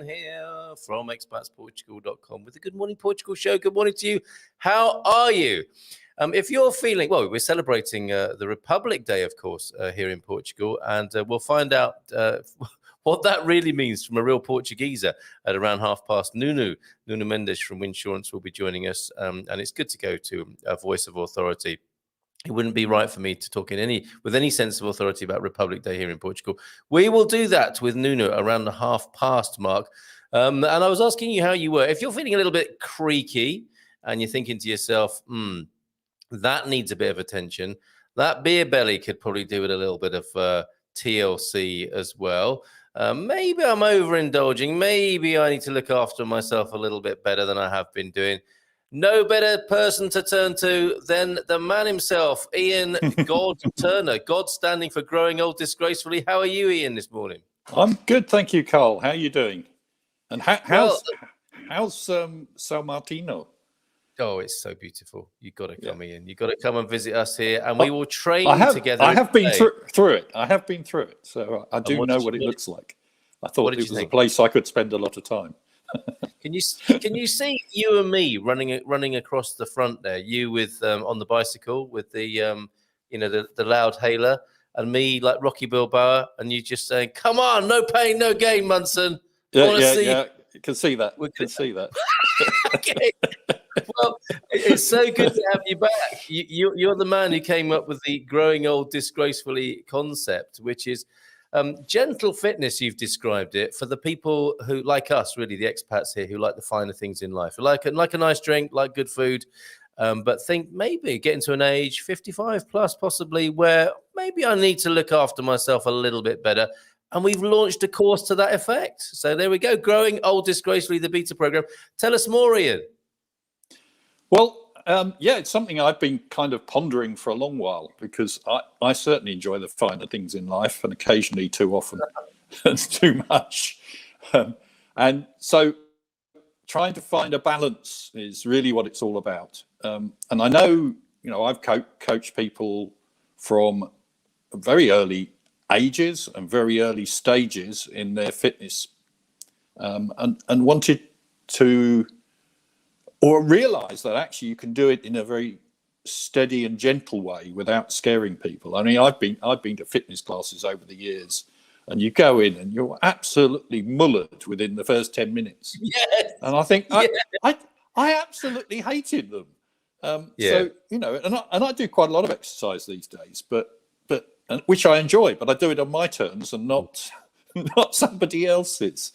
Here from expatsportugal.com with the Good Morning Portugal show. Good morning to you. How are you? If you're feeling, well, we're celebrating the Republic Day, of course, here in Portugal, and we'll find out what that really means from a real Portuguese at around past. Nuno Mendes from Insurance will be joining us, and it's good to go to a voice of authority. It wouldn't be right for me to talk with any sense of authority about Republic Day here in Portugal. We will do that with Nuno around the past mark. And I was asking you how you were. If you're feeling a little bit creaky and you're thinking to yourself, that needs a bit of attention, that beer belly could probably do with a little bit of TLC as well. Maybe I'm overindulging. Maybe I need to look after myself a little bit better than I have been doing. No better person to turn to than the man himself, Ian God Turner. God standing for growing old disgracefully. How are you, Ian, this morning? I'm good, thank you, Carl. How are you doing? And how's São Martino? Oh, it's so beautiful. You've got to come, Ian. You've got to come and visit us here, and we will train together. I have been through it. I have been through it, so I do know what it looks like. I thought it was a place I could spend a lot of time. Can you see you and me running across the front there? You with on the bicycle with the the loud hailer, and me like Rocky Balboa, and you just saying, "Come on, no pain, no gain, Munson." Yeah. You can see that. We can see that. Okay. Well, it's so good to have you back. You're the man who came up with the growing old disgracefully concept, which is gentle fitness. You've described it for the people who, like us, really, the expats here, who like the finer things in life, who like a nice drink, like good food, but think maybe getting to an age 55 plus, possibly, where maybe I need to look after myself a little bit better. And we've launched a course to that effect. So there we go. Growing Old Disgracefully, the beta program. Tell us more, Ian. Well, it's something I've been kind of pondering for a long while, because I certainly enjoy the finer things in life, and occasionally too often and too much. And so trying to find a balance is really what it's all about. And I know, I've coached people from very early ages and very early stages in their fitness, and wanted to, or realize that actually you can do it in a very steady and gentle way without scaring people. I mean, I've been to fitness classes over the years, and you go in and you're absolutely mullered within the first 10 minutes. Yes. And I think I absolutely hated them. So, and I do quite a lot of exercise these days, but which I enjoy, but I do it on my terms and not somebody else's.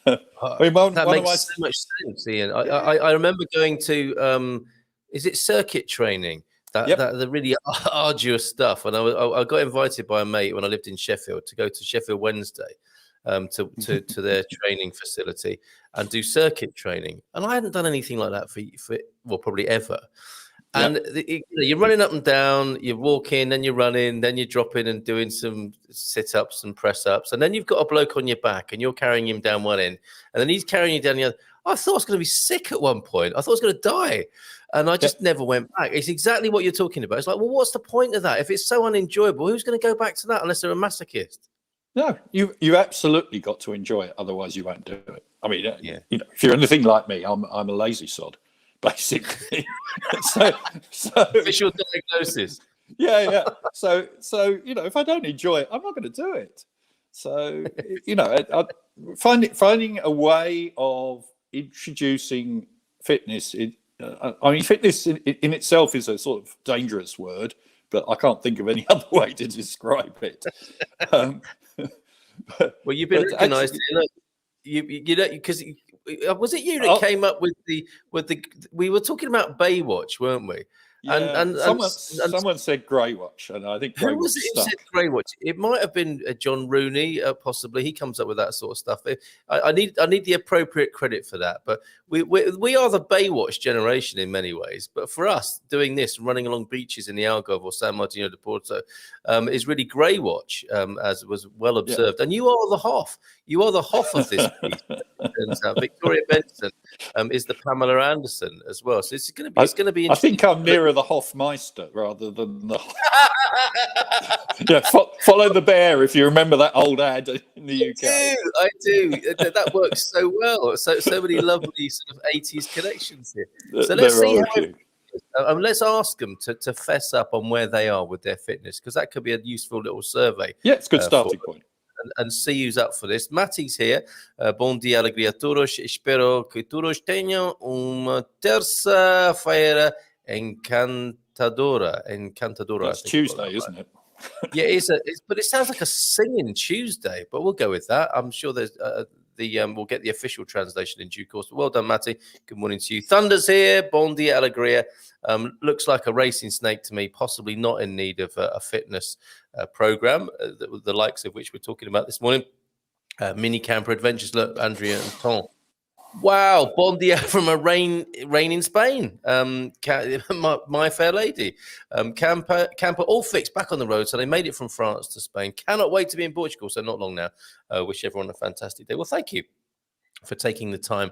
That makes so much sense, Ian. I remember going to is it circuit training? The really arduous stuff. And I got invited by a mate when I lived in Sheffield to go to Sheffield Wednesday to their training facility and do circuit training. And I hadn't done anything like that for probably ever. And you're running up and down, you're walking, then you're running, then you're dropping and doing some sit-ups and press-ups. And then you've got a bloke on your back and you're carrying him down one end. And then he's carrying you down the other. I thought I was going to be sick at one point. I thought I was going to die. And I just never went back. It's exactly what you're talking about. It's like, well, what's the point of that? If it's so unenjoyable, who's going to go back to that unless they're a masochist? No, you absolutely got to enjoy it. Otherwise, you won't do it. I mean, if you're anything like me, I'm a lazy sod. Basically, so official diagnosis. Yeah. So if I don't enjoy it, I'm not going to do it. So finding a way of introducing fitness. Fitness in itself is a sort of dangerous word, but I can't think of any other way to describe it. Well, you've been recognised. Because Was it you that Oh, came up with the we were talking about Baywatch, weren't we? yeah. And Someone said Grey Watch, and I think Grey who Watch was it who stuck. said Grey Watch? It might have been John Rooney, possibly. He comes up with that sort of stuff. I need the appropriate credit for that. But we are the Baywatch generation in many ways. But for us, doing this, running along beaches in the Algarve or San Martino de Porto, is really Grey Watch, as was well observed. And you are the Hoff. You are the Hoff of this piece. Turns out Victoria Benson is the Pamela Anderson as well. So it's going to be. I think I'm nearer the Hofmeister rather than the. Yeah, follow the bear if you remember that old ad in the UK. I do. That works so well. So many lovely sort of 80s connections here. So let's see how let's ask them to fess up on where they are with their fitness, because that could be a useful little survey. Yeah, it's a good starting point. And see who's up for this. Matty's here. Bom dia, alegria a todos. Espero que todos tenham uma terça-feira encantadora. That's Tuesday, isn't it? Yeah, but it sounds like a singing Tuesday. But we'll go with that. I'm sure there's we'll get the official translation in due course. But well done, Matty. Good morning to you. Thunder's here. Bon dia, alegria. Looks like a racing snake to me, possibly not in need of a fitness program, the likes of which we're talking about this morning. Mini camper adventures. Look, Andrea and Tom. Wow, bon dia from a rain in Spain. My fair lady. Camper all fixed, back on the road. So they made it from France to Spain. Cannot wait to be in Portugal. So not long now. Wish everyone a fantastic day. Well, thank you for taking the time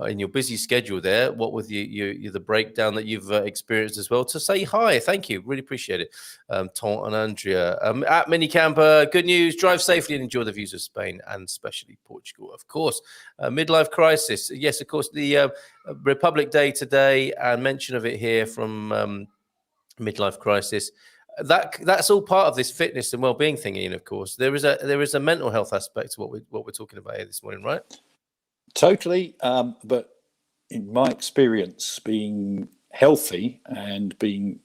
in your busy schedule there, what with the breakdown that you've experienced as well, to say hi. Thank you. Really appreciate it. Tom and Andrea. At Minicamper, good news. Drive safely and enjoy the views of Spain and especially Portugal, of course. Midlife crisis. Yes, of course, the Republic Day today, and mention of it here from Midlife Crisis. That's all part of this fitness and well-being thing, Ian. Of course, there is a mental health aspect to what we're talking about here this morning, right? Totally, but in my experience, being healthy and being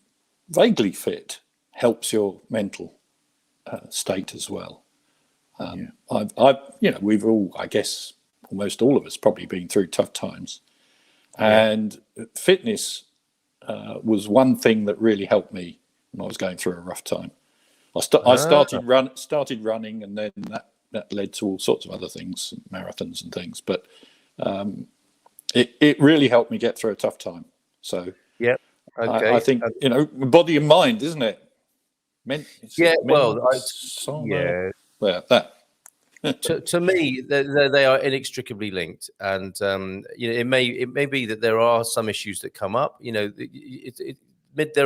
vaguely fit helps your mental state as well. We've all, I guess, almost all of us probably been through tough times, and fitness was one thing that really helped me when I was going through a rough time. I started running, and then that led to all sorts of other things, marathons and things. But it really helped me get through a tough time. So okay. I think body and mind, isn't it? To me, they are inextricably linked, and it may be that there are some issues that come up. There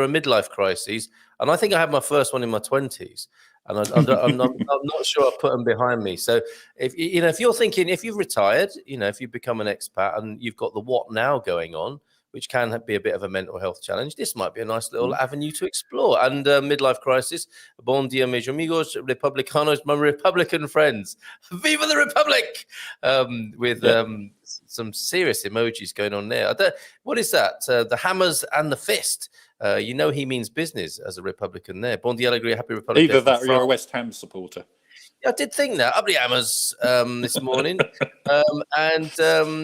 are midlife crises, and I think I had my first one in my 20s. And I'm not sure I put them behind me. So if you're thinking, if you've retired, if you've become an expat and you've got the what now going on, which can be a bit of a mental health challenge, this might be a nice little avenue to explore. And midlife crisis. Bon dia, mis amigos, republicanos, my Republican friends. Viva the Republic! With some serious emojis going on there. What is that? The hammers and the fist. He means business as a Republican there. Bon dia, alegria, happy Republic. Either that or you're a West Ham supporter. I did think that. Up the hammers this morning. And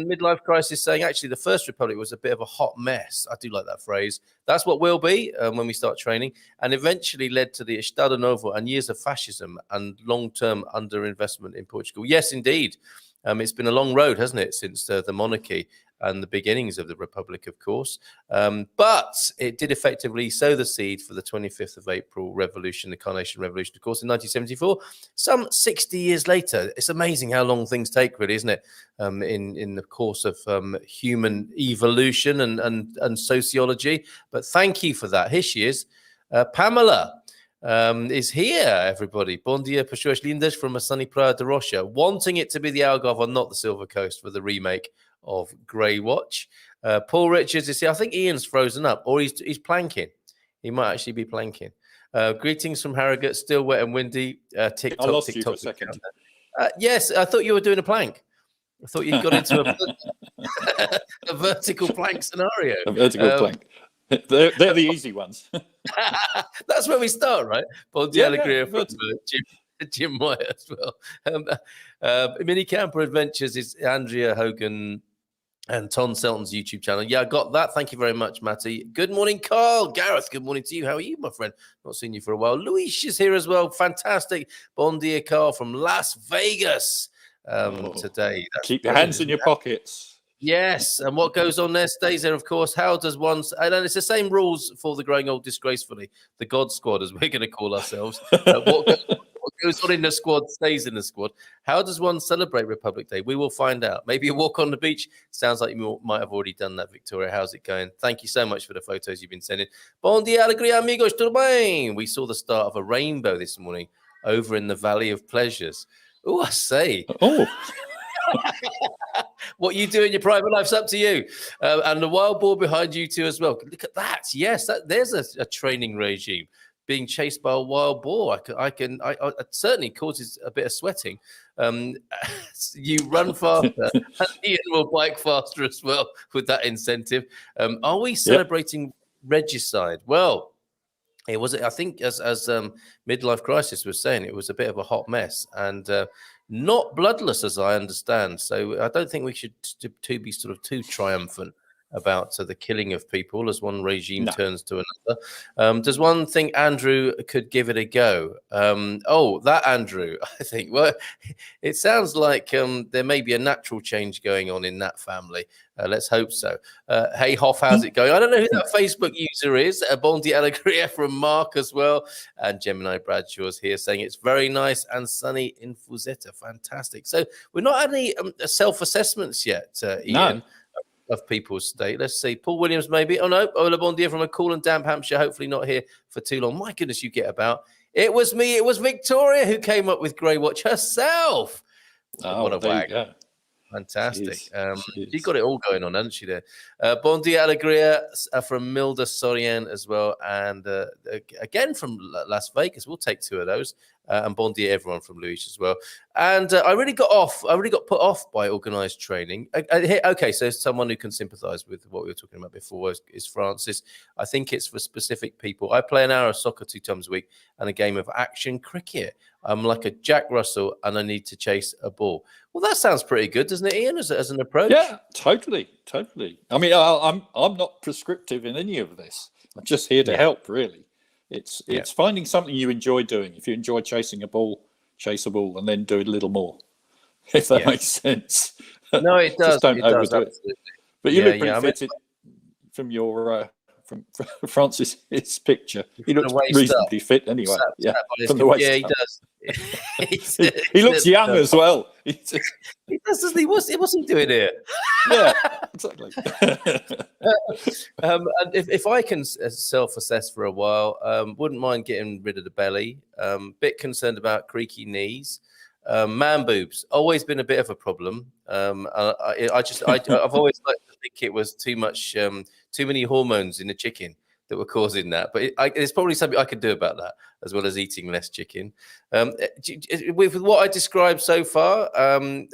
midlife crisis saying, actually, the First Republic was a bit of a hot mess. I do like that phrase. That's what we'll be when we start training, and eventually led to the Estado Novo and years of fascism and long-term underinvestment in Portugal. Yes, indeed. It's been a long road, hasn't it, since the monarchy and the beginnings of the Republic, of course. But it did effectively sow the seed for the 25th of April revolution, the Carnation Revolution, of course, in 1974. Some 60 years later. It's amazing how long things take, really, isn't it? In the course of human evolution and sociology. But thank you for that. Here she is. Pamela is here, everybody. Bon dia, pessoas lindas, from a sunny Praia de Rocha. Wanting it to be the Algarve and not the Silver Coast for the remake of Grey Watch. Paul Richards is here. I think Ian's frozen up, or he's planking. He might actually be planking. Greetings from Harrogate, still wet and windy. TikTok, I lost TikTok, you for a second. Yes, I thought you were doing a plank. I thought you got into a vertical plank scenario. A vertical plank. They're the easy ones. That's where we start, right? Bon dia, alegria from Jim White as well. Mini Camper Adventures is Andrea Hogan And Tom Selton's YouTube channel. Yeah, I got that. Thank you very much, Matty. Good morning, Carl. Gareth, good morning to you. How are you, my friend? Not seen you for a while. Luis is here as well. Fantastic. Bon dia, Carl, from Las Vegas today. That's keep your hands in your pockets. Yes, and what goes on there stays there, of course. How does one... And it's the same rules for the Growing Old Disgracefully, the God Squad, as we're going to call ourselves. What goes on in the squad stays in the squad. How does one celebrate Republic Day? We will find out. Maybe a walk on the beach. Sounds like you might have already done that, Victoria. How's it going? Thank you so much for the photos you've been sending. Bon dia, alegria, amigos, tudo bem? We saw the start of a rainbow this morning over in the Valley of Pleasures. Oh, I say. Oh. What you do in your private life's up to you. And the wild boar behind you too as well. Look at that. Yes, there's a training regime. Being chased by a wild boar, it certainly causes a bit of sweating. You run faster, and Ian will bike faster as well with that incentive. Are we celebrating regicide? Well, it was. I think as Midlife Crisis was saying, it was a bit of a hot mess and not bloodless, as I understand. So I don't think we should to be sort of too triumphant about the killing of people as one regime turns to another. Does one think Andrew could give it a go? That Andrew, I think. Well, it sounds like there may be a natural change going on in that family. Let's hope so. Hey, Hoff, how's it going? I don't know who that Facebook user is. Bon dia alegria from Mark as well. And Gemini Bradshaw's here saying it's very nice and sunny in Fuzetta. Fantastic. So we're not had any self-assessments yet, Ian. Of people's state. Let's see. Paul Williams, maybe. Oh, no. Ola bon dia from a cool and damp Hampshire. Hopefully not here for too long. My goodness, you get about. It was me. It was Victoria who came up with Grey Watch herself. What a wag. Fantastic. She got it all going on, hasn't she, there? Bon dia alegria from Milda Sorian as well. And again from Las Vegas. We'll take two of those. And bon dia everyone from Luis as well. And I really got put off by organised training. Okay, so someone who can sympathise with what we were talking about before is Francis. I think it's for specific people. I play an hour of soccer 2 times a week and a game of action cricket. I'm like a Jack Russell and I need to chase a ball. Well, that sounds pretty good, doesn't it, Ian, as an approach? Yeah, totally. I mean, I'm not prescriptive in any of this. I'm just here to help, really. It's finding something you enjoy doing. If you enjoy chasing a ball, chase a ball, and then do it a little more. If that makes sense. No, it does. Just don't overdo it. But you look pretty fit from your from Francis's picture. He looks reasonably fit anyway. From the waist up. He does. He looks young as well. He does, doesn't he? What's he doing here? Yeah, exactly. And if I can self-assess for a while, wouldn't mind getting rid of the belly. Bit concerned about creaky knees. Man boobs always been a bit of a problem. I've always liked to think it was too many hormones in the chicken that were causing that. But it's probably something I could do about that, as well as eating less chicken. With what I described so far, and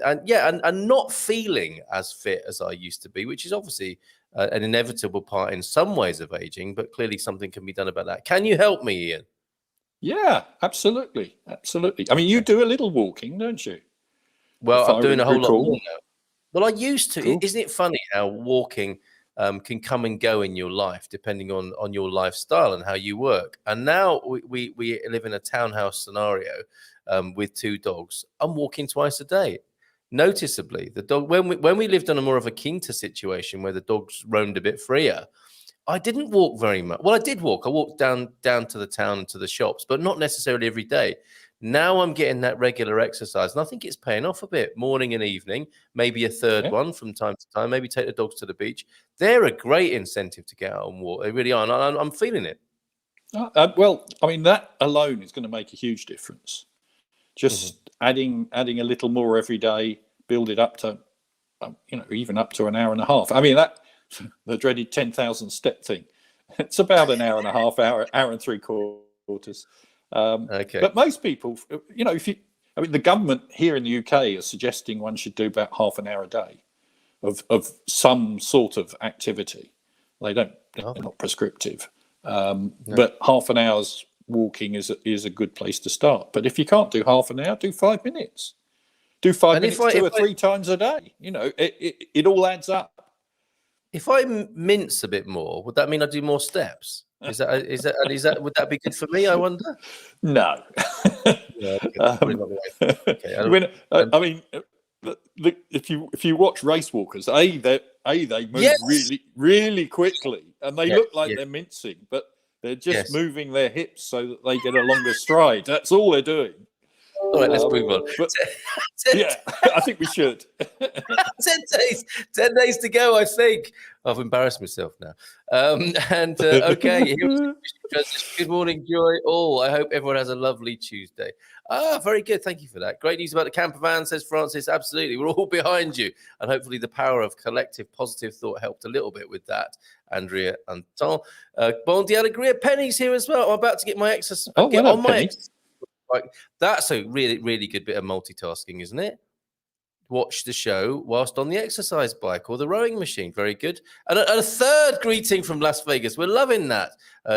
not feeling as fit as I used to be, which is obviously an inevitable part in some ways of aging, but clearly something can be done about that. Can you help me, Ian? Yeah, absolutely. I mean, you do a little walking, don't you? Well, I'm doing a whole lot more now. Well, I used to. Cool. Isn't it funny how walking can come and go in your life depending on your lifestyle and how you work? And now we live in a townhouse scenario with 2 dogs. I'm walking twice a day. Noticeably, the dog when we lived on a more of a quinta situation where the dogs roamed a bit freer, I didn't walk very much. Well, I did walk. I walked down to the town and to the shops, but not necessarily every day. Now I'm getting that regular exercise, and I think it's paying off a bit. Morning and evening, maybe a third one from time to time. Maybe take the dogs to the beach. They're a great incentive to get out and walk. They really are, and I'm feeling it. Well, I mean, that alone is going to make a huge difference. Just adding a little more every day, build it up to, even up to an hour and a half. I mean, that the dreaded 10,000 step thing. It's about an hour and a half, hour and 3/4. Okay. But most people, the government here in the UK is suggesting one should do about half an hour a day of some sort of activity. They're not prescriptive, but half an hour's walking is a good place to start. But if you can't do half an hour, do 5 minutes. Do 5 minutes 2 or 3 times a day. It all adds up. If I mince a bit more, would that mean I do more steps? Is that would that be good for me? I wonder. No. Yeah, okay. Probably not the way. Okay. I mean, if you watch race walkers, they move Yes. really quickly, and they Yes, look like yes, they're mincing, but they're just yes. moving their hips so that they get a longer stride. That's all they're doing. All right, let's move on. But 10, yeah, I think we should. 10 days to go, I think. I've embarrassed myself now. Okay, good morning, Joy. I hope everyone has a lovely Tuesday. Very good. Thank you for that. Great news about the camper van, says Francis. Absolutely. We're all behind you. And hopefully the power of collective positive thought helped a little bit with that. Andrea Anton. Bon dia alegria. Penny's here as well. I'm about to get my exercise. Oh, Get well on done, my Penny. Like, that's a really, really good bit of multitasking, isn't it? Watch the show whilst on the exercise bike or the rowing machine. Very good. And a third greeting from Las Vegas. We're loving that.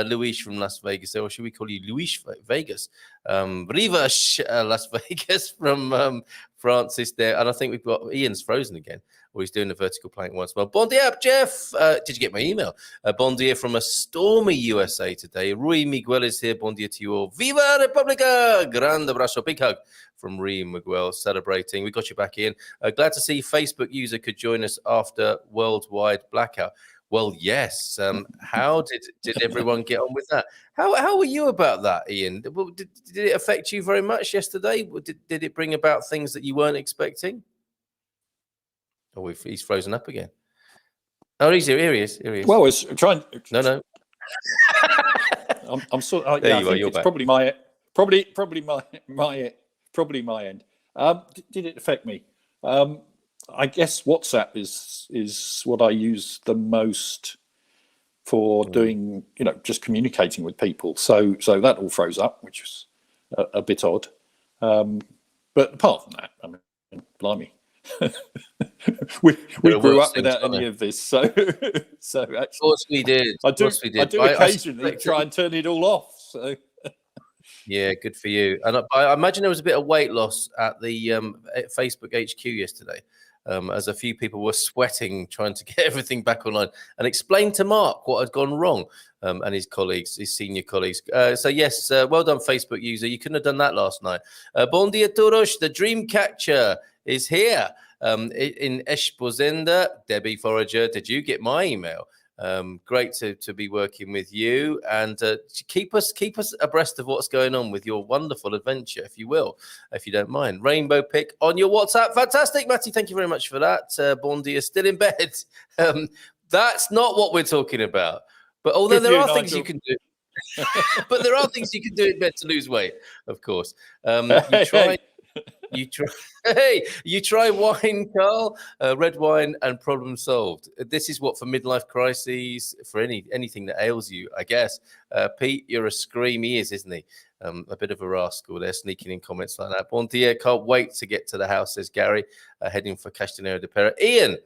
Luis from Las Vegas, or should we call you Luis Vegas? Riva Las Vegas from Francis there. And I think we've got Ian's frozen again, or he's doing the vertical plank once more. Bon dia, Jeff. Did you get my email? Bon dia from a stormy USA today. Rui Miguel is here. Bon dia to you all. Viva Republica! Grande abrazo, big hug from Rui Miguel, celebrating. We got you back in. Glad to see Facebook user could join us after worldwide blackout. Well, yes. How did everyone get on with that? How were you about that, Ian? Did it affect you very much yesterday? Did it bring about things that you weren't expecting? Oh, he's frozen up again. Oh, he's here. Here he is. Well, I was trying. No. I'm sort of. There Yeah, you I are. think You're it's back. probably my end. Did it affect me? I guess WhatsApp is what I use the most for doing, just communicating with people. So that all froze up, which was a bit odd. But apart from that, I mean, blimey, we grew up without any of this. So actually, of course we did. I do occasionally try and turn it all off. So. Yeah, good for you. And I imagine there was a bit of weight loss at the Facebook HQ yesterday, as a few people were sweating trying to get everything back online and explain to Mark what had gone wrong, and his colleagues, his senior colleagues. So yes, well done, Facebook user. You couldn't have done that last night. Bon dia todos. The dream catcher is here in Esposenda. Debbie Forager, did you get my email? Great to be working with you, and keep us abreast of what's going on with your wonderful adventure, if you will, if you don't mind. Rainbow pick on your WhatsApp. Fantastic, Matty. Thank you very much for that. Bondi is still in bed. That's not what we're talking about. But although there are things you can do, but there are things you can do in bed to lose weight, of course. You try wine, Carl, red wine, and problem solved. This is what for midlife crises, for anything that ails you, I guess. Pete, you're a scream. He is, isn't he? A bit of a rascal there, sneaking in comments like that. Bon dia, can't wait to get to the house, says Gary, heading for Castanera de Pera. Ian,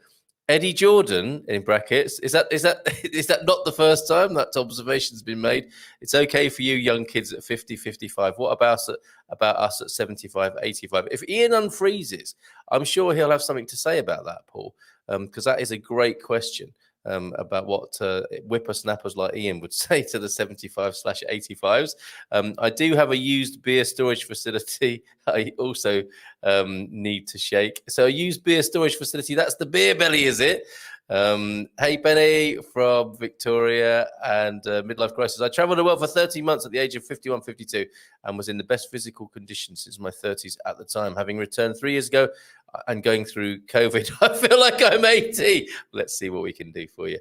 Eddie Jordan, in brackets, is that not the first time that observation's been made? It's okay for you young kids at 50, 55. What about us at 75, 85? If Ian unfreezes, I'm sure he'll have something to say about that, Paul, because that is a great question about what whippersnappers like Ian would say to the 75/85s. I do have a used beer storage facility. I also need to shake. So a used beer storage facility, that's the beer belly, is it? Hey, Benny from Victoria and midlife crisis. I traveled the world for 30 months at the age of 51, 52 and was in the best physical condition since my 30s at the time. Having returned 3 years ago and going through COVID, I feel like I'm 80. Let's see what we can do for you.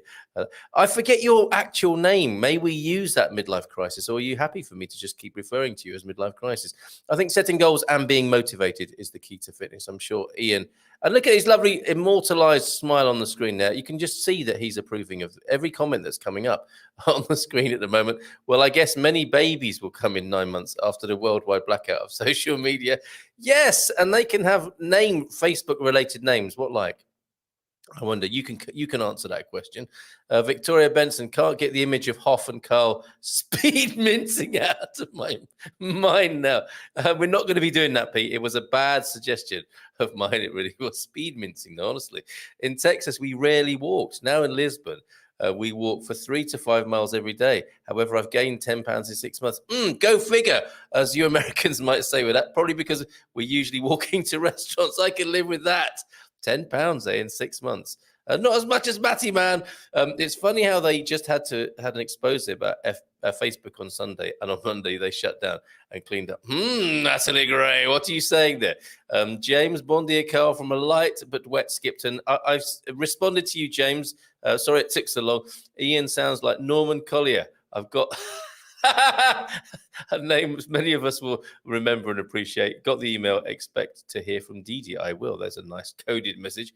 I forget your actual name. May we use that midlife crisis, or are you happy for me to just keep referring to you as midlife crisis? I think setting goals and being motivated is the key to fitness. I'm sure Ian, and look at his lovely immortalized smile on the screen there. You can just see that he's approving of every comment that's coming up on the screen at the moment. Well, I guess many babies will come in 9 months after the worldwide blackout of social media. Yes, and they can have Facebook-related names. What like? I wonder. You can answer that question. Victoria Benson, can't get the image of Hoff and Carl speed mincing out of my mind now. We're not going to be doing that, Pete. It was a bad suggestion. of mine. It really was speed mincing, though, honestly. In Texas, we rarely walked. Now in Lisbon, we walk for 3 to 5 miles every day. However, I've gained 10 pounds in 6 months. Go figure, as you Americans might say with that. Probably because we're usually walking to restaurants. I can live with that. 10 pounds in 6 months. Not as much as Matty, man. It's funny how they just had an expose about Facebook on Sunday, and on Monday they shut down and cleaned up. Natalie Gray, what are you saying there? James, bon dia, Carl, from a light but wet Skipton. I've responded to you, James. Sorry it took so long. Ian sounds like Norman Collier. I've got a name many of us will remember and appreciate. Got the email. Expect to hear from Didi. I will. There's a nice coded message.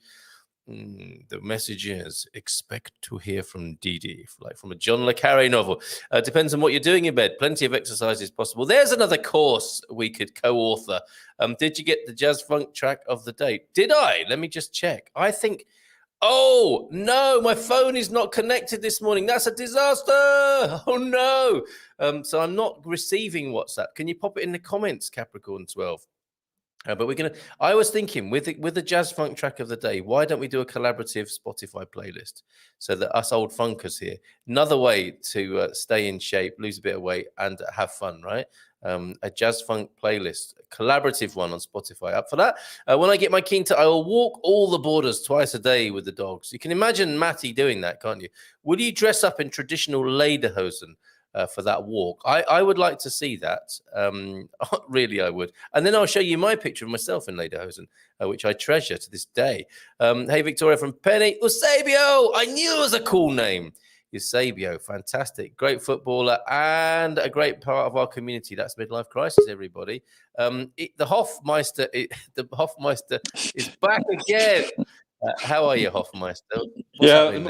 The message is expect to hear from Didi, like from a John le Carré novel. Depends on what you're doing in bed. Plenty of exercise is possible. There's another course we could co-author. Did you get the jazz funk track of the day? Did I? Let me just check. I think. Oh no, my phone is not connected this morning. That's a disaster. Oh no. So I'm not receiving WhatsApp. Can you pop it in the comments, Capricorn 12? But we're gonna. I was thinking with the jazz funk track of the day, why don't we do a collaborative Spotify playlist so that us old funkers here, another way to stay in shape, lose a bit of weight, and have fun, right? A jazz funk playlist, a collaborative one on Spotify. Up for that? When I get my quinta, I will walk all the borders twice a day with the dogs. You can imagine Matty doing that, can't you? Will you dress up in traditional lederhosen for that walk? I would like to see that. Really, I would. And then I'll show you my picture of myself in lederhosen, which I treasure to this day. Hey, Victoria from Penny. Eusebio! I knew it was a cool name. Eusebio, fantastic. Great footballer and a great part of our community. That's Midlife Crisis, everybody. The Hofmeister is back again. How are you, Hofmeister?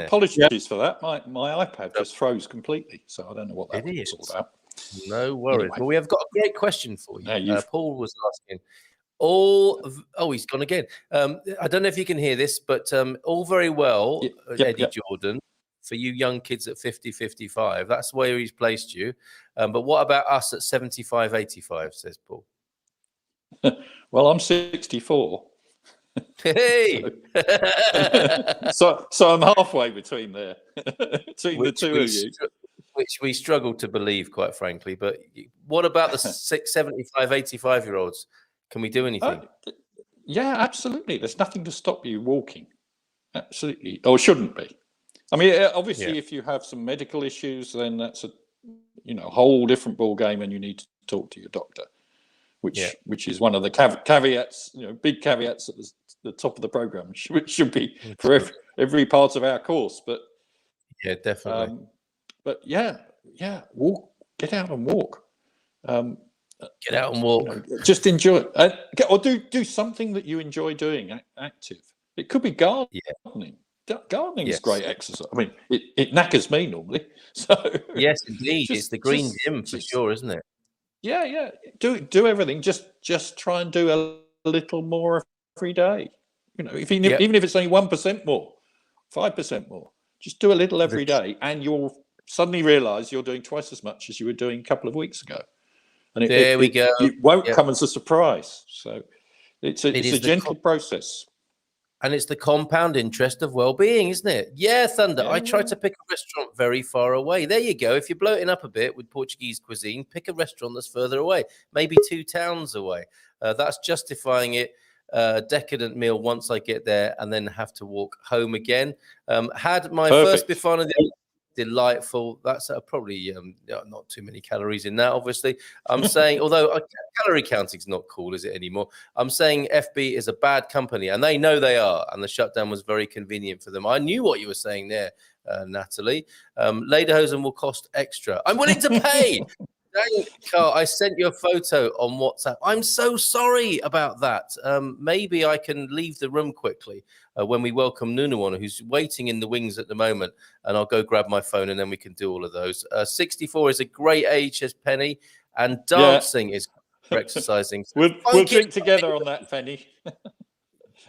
Apologies for that. My iPad just froze completely, so I don't know what that was all about. No worries. Anyway. Well, we have got a great question for you. Paul was asking. He's gone again. I don't know if you can hear this, but all very well, Eddie Jordan, for you young kids at 50, 55. That's where he's placed you. But what about us at 75, 85, says Paul? Well, I'm 64. Hey! so I'm halfway between there, between the two of you. Which we struggle to believe, quite frankly. But what about the 75, 85-year-olds? Can we do anything? Yeah, absolutely. There's nothing to stop you walking. Absolutely. Or shouldn't be. I mean, obviously, if you have some medical issues, then that's a whole different ball game, and you need to talk to your doctor. Which is one of the caveats, big caveats at the top of the program, which should be for every part of our course. But yeah, definitely. Walk, get out and walk. Get out and walk. Just enjoy it, or do something that you enjoy doing. Active. It could be gardening. Yeah. Gardening is great exercise. I mean, it knackers me normally. So yes, indeed, it's the green gym for sure, isn't it? Yeah. Do everything. Just try and do a little more every day. Even if it's only 1% more, 5% more, just do a little every day, and you'll suddenly realise you're doing twice as much as you were doing a couple of weeks ago. And we go. It won't come as a surprise. So it's a gentle process. And it's the compound interest of well-being, isn't it? Yeah, Thunder. Yeah. I try to pick a restaurant very far away. There you go. If you're bloating up a bit with Portuguese cuisine, pick a restaurant that's further away, maybe 2 towns away. That's justifying it. Decadent meal once I get there, and then have to walk home again. Had my first Bifana. Delightful. That's probably not too many calories in that, obviously. I'm saying, although calorie counting is not cool, is it anymore? I'm saying FB is a bad company, and they know they are, and the shutdown was very convenient for them. I knew what you were saying there, Natalie. Lederhosen will cost extra. I'm willing to pay. Dang, Carl, I sent you a photo on WhatsApp. I'm so sorry about that. Maybe I can leave the room quickly when we welcome Nuno on, who's waiting in the wings at the moment, and I'll go grab my phone, and then we can do all of those. 64 is a great age, says Penny, and dancing is for exercising. So we'll drink together on that, Penny.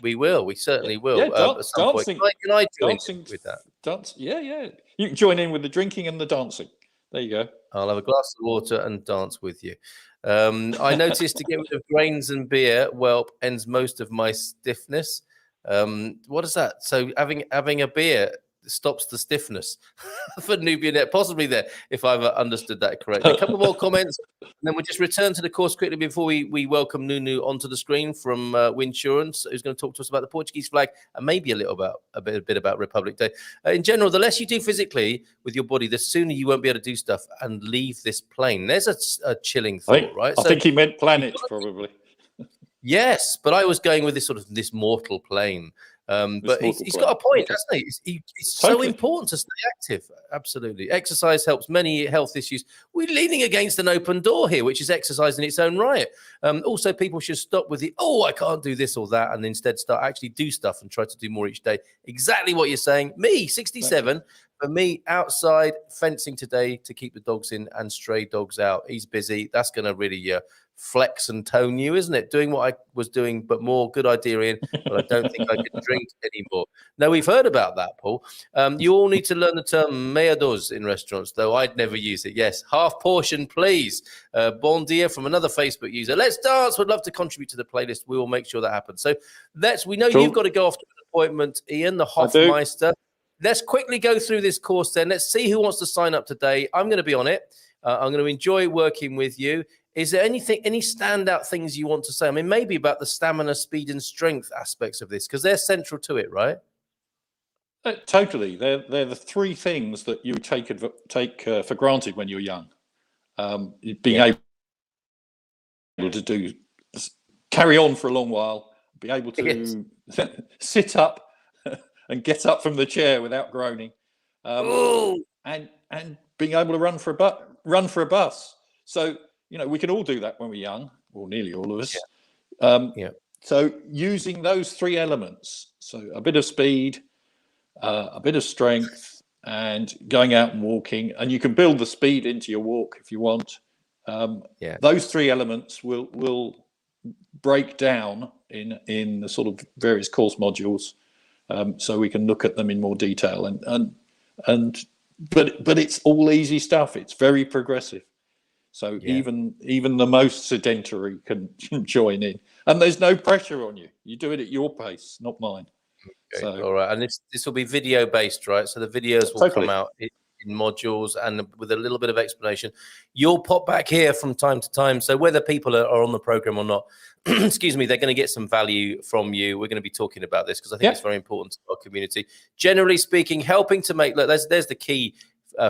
We will. We certainly will. At some point. Can I join with that? You can join in with the drinking and the dancing. There you go. I'll have a glass of water and dance with you. I noticed to get rid of grains and beer, whelp ends most of my stiffness. What is that? So having a beer stops the stiffness for Nubian, possibly there, if I've understood that correctly. A couple more comments, and then we'll just return to the course quickly before we welcome Nuno onto the screen from Winsurance, who's going to talk to us about the Portuguese flag and maybe a bit about Republic Day. In general, the less you do physically with your body, the sooner you won't be able to do stuff and leave this plane. There's a chilling thought, right? I think he meant planet, probably. Yes, but I was going with this mortal plane. But he's got a point, hasn't he? It's totally so important to stay active. Absolutely. Exercise helps many health issues. We're leaning against an open door here, which is exercise in its own right. Also, people should stop with I can't do this or that, and instead start actually do stuff and try to do more each day. Exactly what you're saying. Me, 67, for me, outside fencing today to keep the dogs in and stray dogs out. He's busy. That's going to really flex and tone you, isn't it? Doing what I was doing, but more. Good idea, Ian. But I don't think I can drink anymore. No, we've heard about that, Paul. You all need to learn the term meia dose in restaurants, though I'd never use it. Yes, half portion, please. Bon dia from another Facebook user. Let's dance. Would love to contribute to the playlist. We will make sure that happens. So we know you've got to go off to an appointment, Ian, the Hofmeister. Let's quickly go through this course then. Let's see who wants to sign up today. I'm going to be on it. I'm going to enjoy working with you. Is there any standout things you want to say? I mean, maybe about the stamina, speed, and strength aspects of this, because they're central to it, right? Totally. They're the three things that you take for granted when you're young. Being able to carry on for a long while, be able to sit up and get up from the chair without groaning, and being able to run for a bus. So we can all do that when we're young, or nearly all of us. So using those three elements, so a bit of speed, a bit of strength, and going out and walking, and you can build the speed into your walk if you want. Those three elements will break down in the sort of various course modules, so we can look at them in more detail. But it's all easy stuff. It's very progressive. So even the most sedentary can join in, and there's no pressure on you. You do it at your pace, not mine. Okay. So, all right, and this will be video based, right? So the videos will come out in modules and with a little bit of explanation. You'll pop back here from time to time. So whether people are on the program or not, excuse me, they're going to get some value from you. We're going to be talking about this because I think it's very important to our community. Generally speaking, helping to make there's the key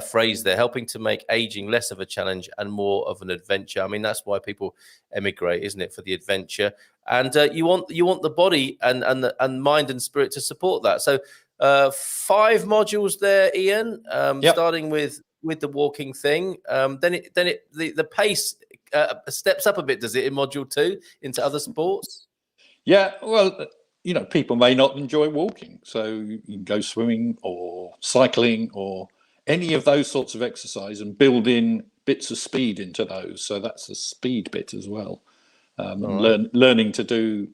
phrase there, helping to make aging less of a challenge and more of an adventure. I mean, that's why people emigrate, isn't it, for the adventure? And you want the body and mind and spirit to support that. So 5 modules there, Ian. Starting with the walking thing. Then the pace steps up a bit, does it, in module 2 into other sports? Yeah, well, people may not enjoy walking, so you can go swimming or cycling or any of those sorts of exercise and build in bits of speed into those. So that's the speed bit as well. Learning to do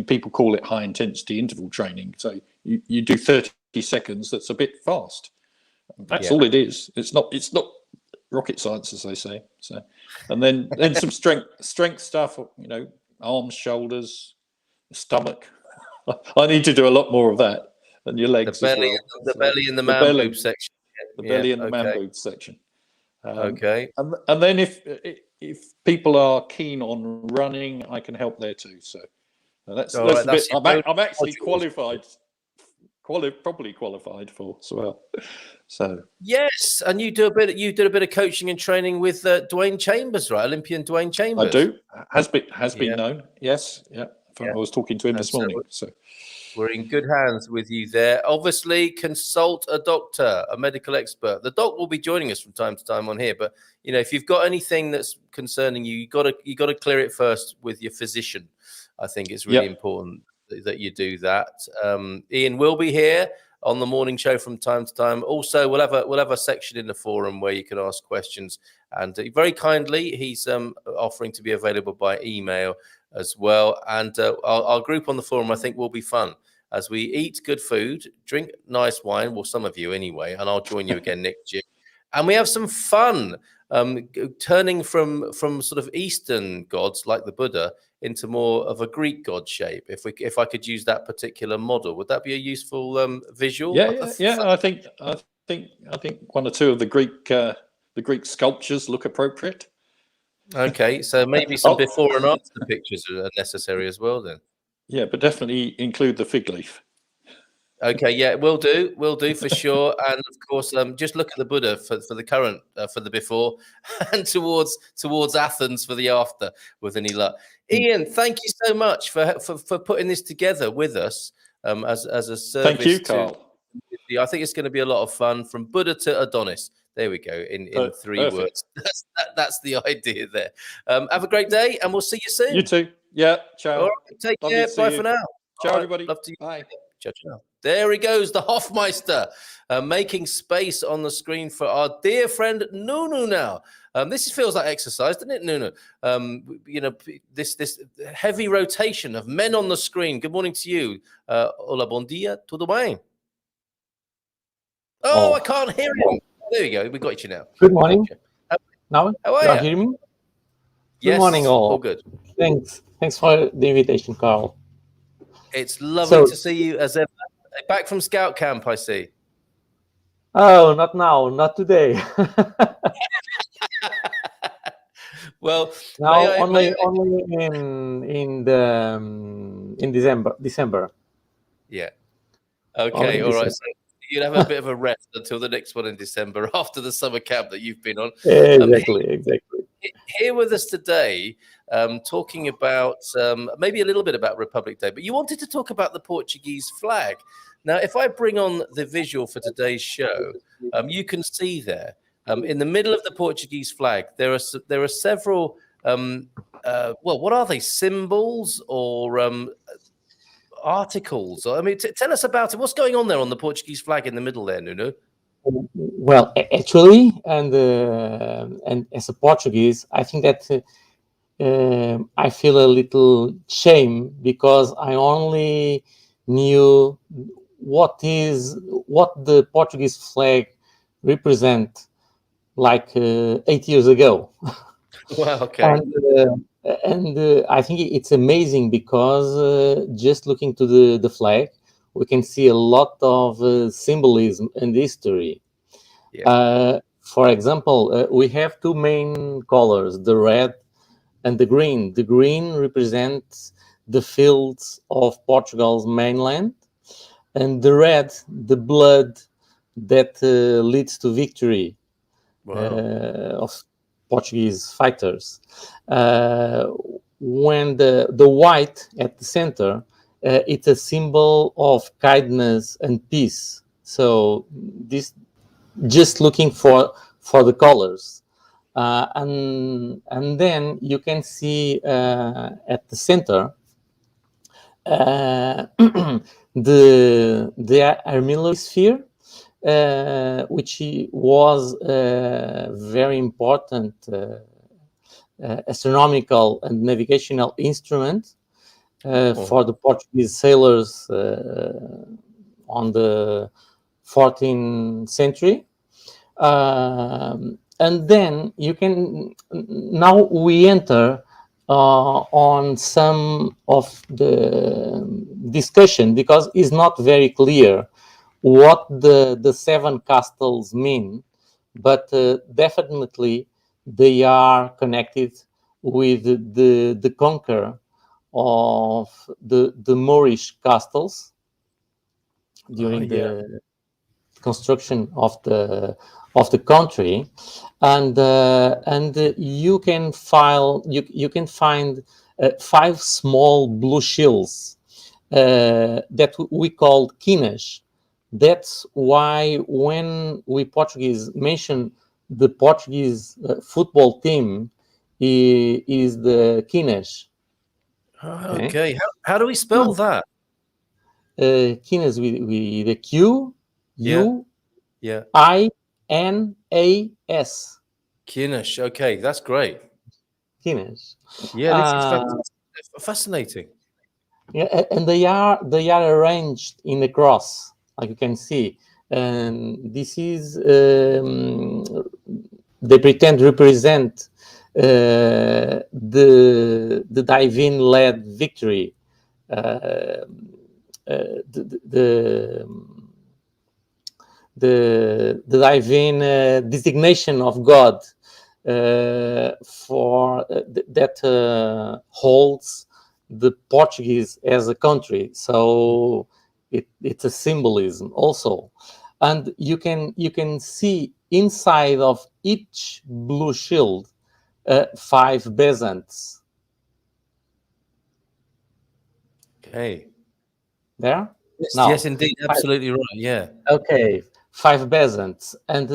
people call it high intensity interval training. So you do 30 seconds. That's a bit fast. That's all it is. It's not rocket science, as they say. So, and then some strength stuff. Arms, shoulders, stomach. I need to do a lot more of that. And your legs, the belly and the man boob section. The belly and the man boob section. And then if people are keen on running, I can help there too. So that's a bit. I'm actually properly qualified for as well. So yes, and you did a bit of coaching and training with Dwayne Chambers, right? Olympian Dwayne Chambers. I do. Has been known. Yes. Yeah. I was talking to him this morning. So we're in good hands with you there. Obviously, consult a doctor, a medical expert. The doc will be joining us from time to time on here. But if you've got anything that's concerning you, you got to clear it first with your physician. I think it's really important that you do that. Ian will be here on the morning show from time to time. Also, we'll have a section in the forum where you can ask questions. And very kindly, he's offering to be available by email as well. And our group on the forum, I think, will be fun as we eat good food, drink nice wine. Well, some of you anyway, and I'll join you again next year. and we have some fun turning from sort of Eastern gods like the Buddha into more of a Greek god shape. If I could use that particular model, would that be a useful visual? Yeah. I think one or two of the Greek sculptures look appropriate. Okay, so maybe some Oh. before and after pictures are necessary as well then. Yeah, but definitely include the fig leaf. Okay, yeah, we'll do for sure. And of course, just look at the Buddha for the current, for the before, and towards Athens for the after, with any luck. Ian, thank you so much for putting this together with us as a service. Thank you, Carl. I think it's going to be a lot of fun, from Buddha to Adonis. There we go, in 3 Perfect. words. That's the idea there. Have a great day, and we'll see you soon. You too. Yeah, ciao. All right, take Lovely care. to see Bye you. for now. Ciao, All right, everybody. love to you. Bye. Ciao, ciao. There he goes, the Hofmeister, making space on the screen for our dear friend Nuno now. This feels like exercise, doesn't it, Nuno? You know, this heavy rotation of men on the screen. Good morning to you. Hola, bom dia, tudo bem? Oh, I can't hear him. There we go. We got you now. Good morning. Now, how are you hear me? Yes, good morning, all. Good. Thanks for the invitation, Carl. It's lovely to see you as ever. Back from scout camp, I see. Oh, not now, not today. Well, now only in December. Yeah. Okay. All right. So you'll have a bit of a rest until the next one in December, after the summer camp that you've been on. Exactly. Here with us today, talking about maybe a little bit about Republic Day, but you wanted to talk about the Portuguese flag. Now, if I bring on the visual for today's show, you can see there in the middle of the Portuguese flag, there are several. Well, what are they? Symbols or articles? I mean, tell us about it. What's going on there on the Portuguese flag in the middle there, Nuno? Well, actually, and as a Portuguese, I think that I feel a little shame because I only knew what the Portuguese flag represent like 8 years ago. Wow. Okay. And I think it's amazing because just looking to the flag, we can see a lot of symbolism and history. Yeah. For example, we have two main colors, the red and the green. The green represents the fields of Portugal's mainland, and the red, the blood that leads to victory. Wow. Of Portuguese fighters. When the white at the center, it's a symbol of kindness and peace. So this, just looking for the colors, and then you can see at the center the armillary sphere, which was a very important astronomical and navigational instrument for the Portuguese sailors on the 14th century. And then now we enter on some of the discussion, because it's not very clear what the seven castles mean, but definitely they are connected with the conquer of the Moorish castles during the construction of the country, and you can find 5 small blue shields that we call quinas. That's why when we Portuguese mention the Portuguese football team is the quinas. Okay. How do we spell that? Quinas with the Q U I N A S. Quinas. Okay, that's great. Quinas. Yeah, this is fascinating. Yeah, and they are arranged in the cross, like you can see. and this is they pretend to represent the Divine-led victory, the divine designation of God for that holds the Portuguese as a country. So it's a symbolism also, and you can see inside of each blue shield 5 bezants. Okay. There? Yes, No. yes, indeed, absolutely right. Yeah. Okay, 5 bezants, and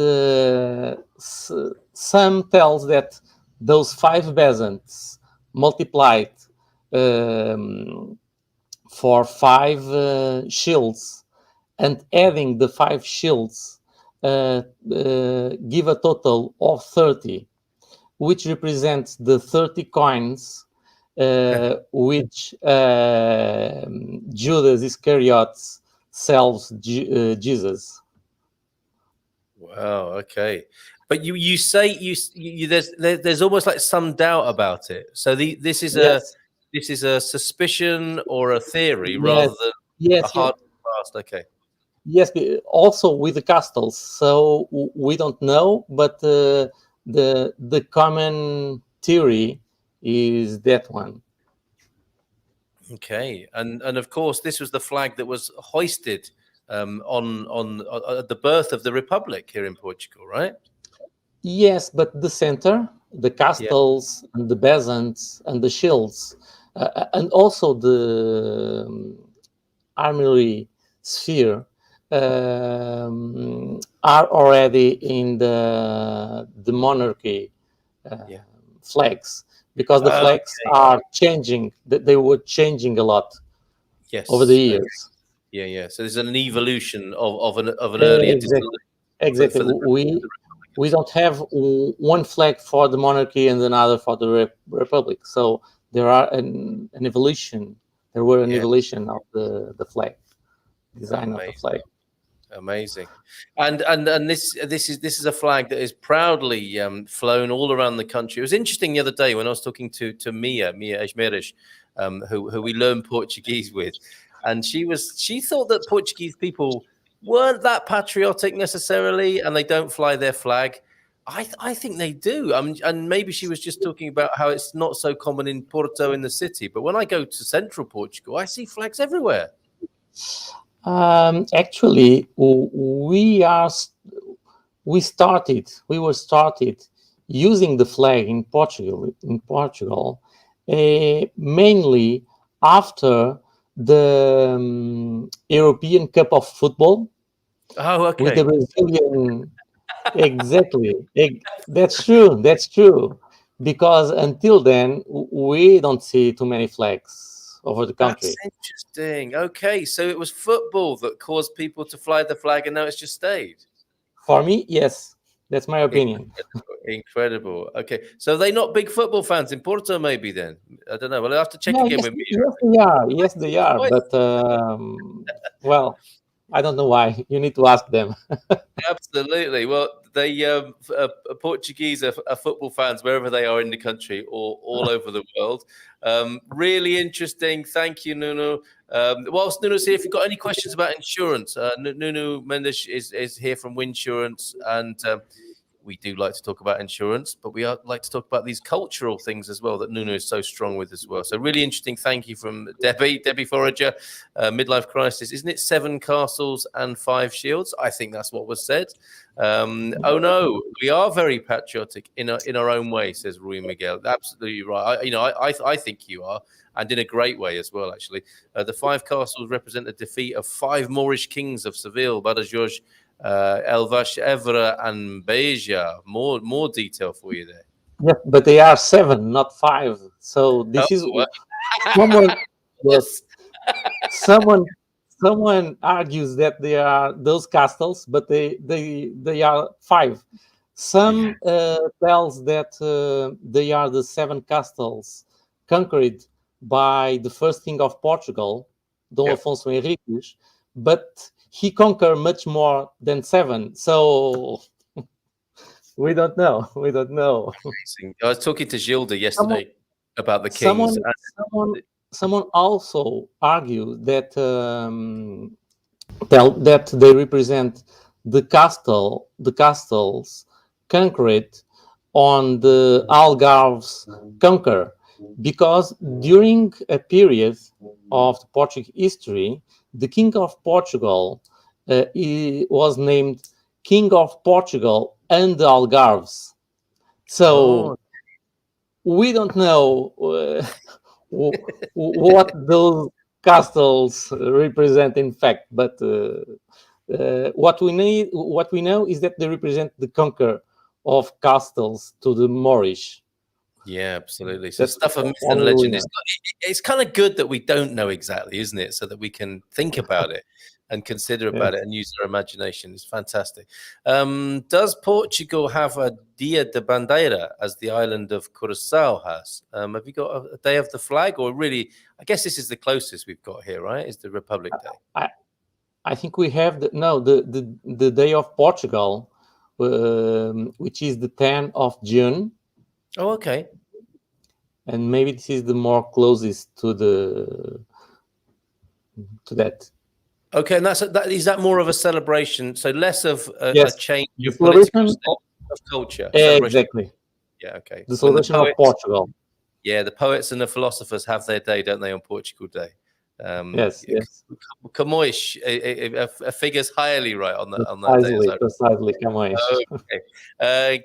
some tells that those 5 bezants multiplied for 5 shields, and adding the 5 shields give a total of 30, which represents the 30 coins which Judas Iscariot sells Jesus. Wow. Okay. But you say there's almost like some doubt about it. So this is Yes. a suspicion or a theory rather Yes. than Yes. a hard fast. Okay. Yes. Also with the castles, so we don't know, but the common theory is that one. Okay. And of course, this was the flag that was hoisted on at the birth of the Republic here in Portugal, right? Yes, but the center, the castles, and the bezants, and the shields, and also the armory sphere are already in the monarchy flags, because the flags are changing. They were changing a lot over the years. Okay. Yeah. So there's an evolution of an earlier design. Exactly. We don't have one flag for the monarchy and another for the republic. So there are an evolution. There were an evolution of the flag, design of the flag. Amazing, and this is a flag that is proudly flown all around the country. It was interesting the other day when I was talking to Mia Esmeres, who we learned Portuguese with, and she thought that Portuguese people weren't that patriotic necessarily, and they don't fly their flag. I think they do. And maybe she was just talking about how it's not so common in Porto in the city, but when I go to central Portugal, I see flags everywhere. Actually, we were started using the flag in Portugal, mainly after the European Cup of Football. Oh, okay. With the Brazilian, exactly. That's true. Because until then, we don't see too many flags over the country. That's interesting. Okay, so it was football that caused people to fly the flag, and now it's just stayed. For me, yes, that's my opinion. Incredible. Okay, so they're not big football fans in Porto, maybe then. I don't know. Well, I'll have to check again with me. Yes, they are. But well, I don't know why. You need to ask them. Absolutely. Well, they Portuguese are football fans wherever they are in the country or all over the world. Really interesting. Thank you, Nuno. Whilst Nuno's here, if you've got any questions about insurance, Nuno Mendes is here from Winsurance, and we do like to talk about insurance, but we like to talk about these cultural things as well that Nuno is so strong with as well. So really interesting. Thank you from Debbie Forager, Midlife Crisis. Isn't it 7 castles and 5 shields? I think that's what was said. Oh no, we are very patriotic in our own way, says Rui Miguel. Absolutely right. I think you are, and in a great way as well, actually. The 5 castles represent the defeat of 5 Moorish kings of Seville, Badajoz, Elvas, Évora, and Beja. More detail for you there. Yeah, but they are 7, not 5. So this is someone. Yes, someone argues that they are those castles, but they are 5. Some tells that they are the 7 castles conquered by the first king of Portugal, Dom Afonso Henriques, but he conquered much more than 7. So we don't know. We don't know. Amazing. I was talking to Gilda yesterday Someone, about the kings. someone, someone, someone also argued that that they represent the castles conquered on the Algarve's conquer, because during a period of the Portuguese history, the King of Portugal he was named King of Portugal and the Algarves. So we don't know what those castles represent in fact, but what we know is that they represent the conquer of castles to the Moorish. Yeah, absolutely. So That's stuff of myth all and we legend. know. It's kind of good that we don't know exactly, isn't it? So that we can think about it and consider about it and use our imagination. It's fantastic. Does Portugal have a Dia de Bandeira as the island of Curaçao has? Have you got a day of the flag, or really? I guess this is the closest we've got here, right? Is the Republic Day? I think we have the Day of Portugal, which is the 10th of June. Oh, okay. And maybe this is the more closest to that. Okay, and is that more of a celebration? So less of a change the of political celebration of culture. Exactly. Yeah, okay. The celebration of Portugal. Yeah, the poets and the philosophers have their day, don't they, on Portugal Day? Yes. Camões figures highly right on that day. Precisely, Camões. Okay.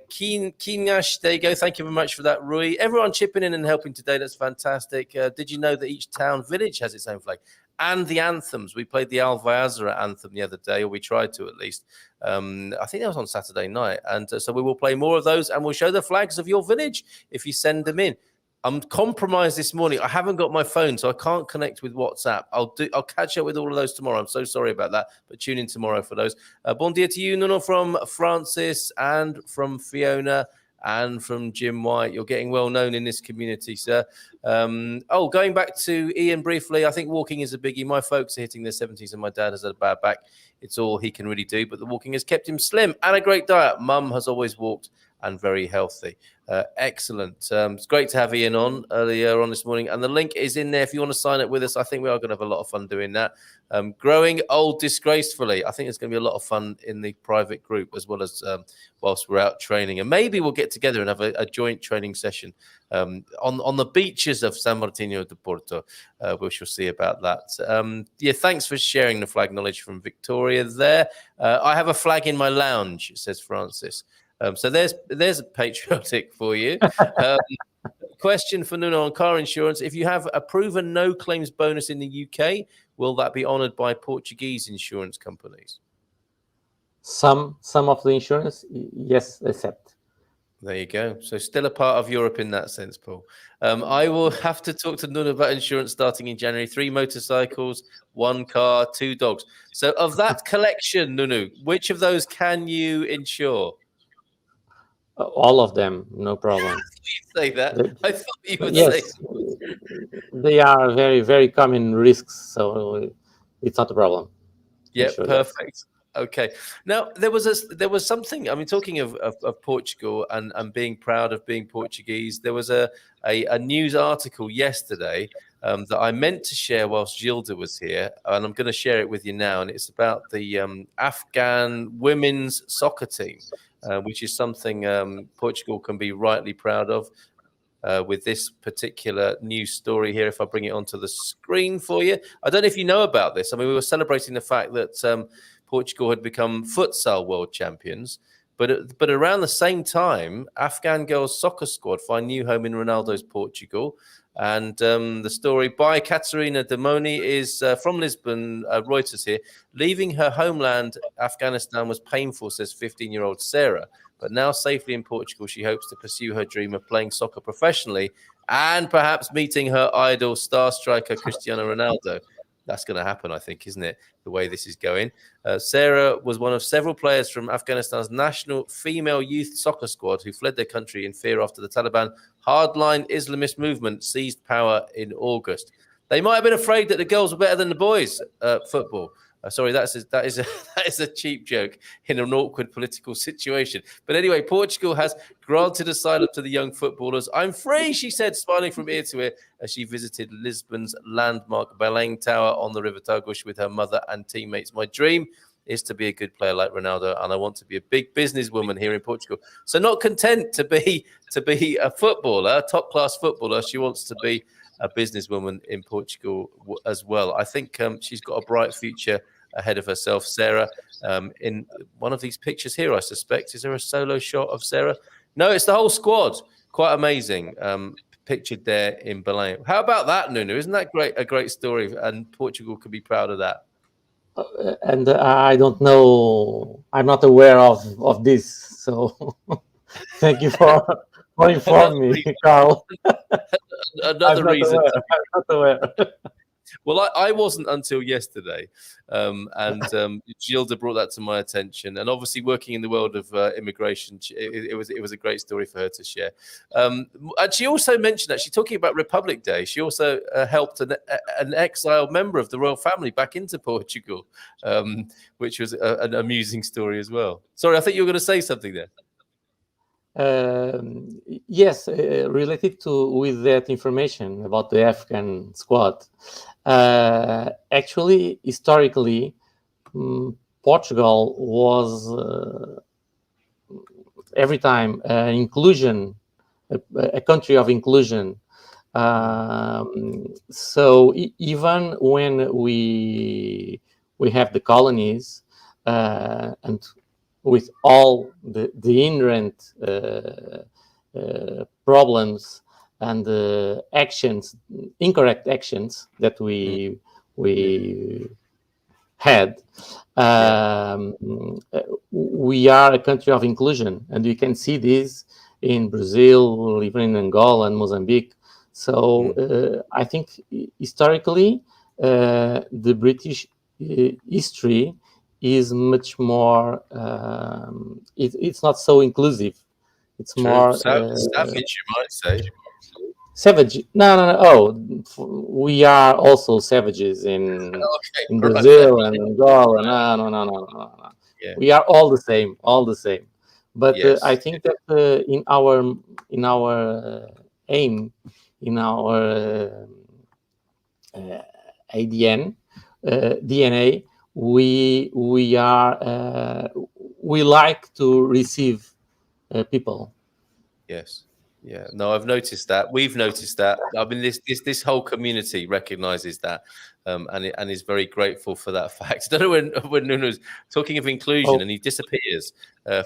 Keenash, there you go. Thank you very much for that, Rui. Everyone chipping in and helping today. That's fantastic. Did you know that each town village has its own flag? And the anthems. We played the Alvazara anthem the other day, or we tried to at least. I think that was on Saturday night. And so we will play more of those, and we'll show the flags of your village if you send them in. I'm compromised this morning. I haven't got my phone, so I can't connect with WhatsApp. I'll catch up with all of those tomorrow. I'm so sorry about that, but tune in tomorrow for those. Bon dia to you, Nuno, from Francis and from Fiona and from Jim White. You're getting well known in this community, sir. Going back to Ian briefly, I think walking is a biggie. My folks are hitting their 70s and my dad has had a bad back. It's all he can really do, but the walking has kept him slim and a great diet. Mum has always walked and very healthy. Excellent. It's great to have Ian on earlier on this morning, and the link is in there if you want to sign up with us. I think we are going to have a lot of fun doing that. Growing old disgracefully. I think it's going to be a lot of fun in the private group as well as whilst we're out training, and maybe we'll get together and have a joint training session on the beaches of San Martino de Porto. We shall see about that. Thanks for sharing the flag knowledge from Victoria there. I have a flag in my lounge, says Francis. So there's a patriotic for you. Question for Nuno on car insurance. If you have a proven no claims bonus in the UK, will that be honoured by Portuguese insurance companies? Some of the insurance, yes, accept. There you go. So still a part of Europe in that sense, Paul. I will have to talk to Nuno about insurance starting in January. 3 motorcycles, 1 car, 2 dogs. So of that collection, Nuno, which of those can you insure? All of them, no problem. You say that. I thought you would say they are very, very common risks, so it's not a problem. Yeah, perfect. Okay. Now there was something. I mean, talking of Portugal and being proud of being Portuguese, there was a news article yesterday that I meant to share whilst Gilda was here, and I'm going to share it with you now. And it's about the Afghan women's soccer team. Which is something Portugal can be rightly proud of with this particular news story here. If I bring it onto the screen for you. I don't know if you know about this. I mean, we were celebrating the fact that Portugal had become futsal world champions. But around the same time, Afghan girls soccer squad find new home in Ronaldo's Portugal. And the story by Katerina Demoni is from Lisbon, Reuters here. Leaving her homeland, Afghanistan, was painful, says 15-year-old Sarah. But now safely in Portugal, she hopes to pursue her dream of playing soccer professionally and perhaps meeting her idol star striker Cristiano Ronaldo. That's going to happen, I think, isn't it, the way this is going? Sarah was one of several players from Afghanistan's national female youth soccer squad who fled their country in fear after the Taliban hardline Islamist movement seized power in August. They might have been afraid that the girls were better than the boys at football. Sorry, that is a cheap joke in an awkward political situation. But anyway, Portugal has granted asylum to the young footballers. I'm free, she said, smiling from ear to ear as she visited Lisbon's landmark Belém Tower on the River Tagus with her mother and teammates. My dream is to be a good player like Ronaldo, and I want to be a big businesswoman here in Portugal. So not content to be a footballer, a top-class footballer, she wants to be a businesswoman in Portugal as well. I think she's got a bright future ahead of herself, Sarah. In one of these pictures here, I suspect, is there a solo shot of Sarah? No, it's the whole squad. Quite amazing. Pictured there in Belém. How about that, Nuno? Isn't that great? A great story, and Portugal could be proud of that. And I don't know. I'm not aware of this. So thank you for informing me, Carl. Another reason. I'm not aware. Well, I wasn't until yesterday, and Gilda brought that to my attention. And obviously, working in the world of immigration, it was a great story for her to share. And she also mentioned, actually, talking about Republic Day, she also helped an exiled member of the royal family back into Portugal, which was an amusing story as well. Sorry, I think you were going to say something there. Yes, related with that information about the African squad. Actually, historically, Portugal was every time inclusion, a country of inclusion. So even when we have the colonies and with all the inherent problems and actions, incorrect actions that we had, we are a country of inclusion, and you can see this in Brazil, even in Angola and Mozambique. So I think historically, the British history is much more. It's not so inclusive. It's true. More savage, you might say. Savage? No. Oh, we are also savages in Brazil and Angola. No. Yeah. We are all the same. But yes. I think that in our aim, in our ADN, DNA, we are we like to receive people. Yes. Yeah. No, I've noticed that. We've noticed that. I mean, this whole community recognizes that, and is very grateful for that fact. I don't know when Nuno's talking of inclusion and he disappears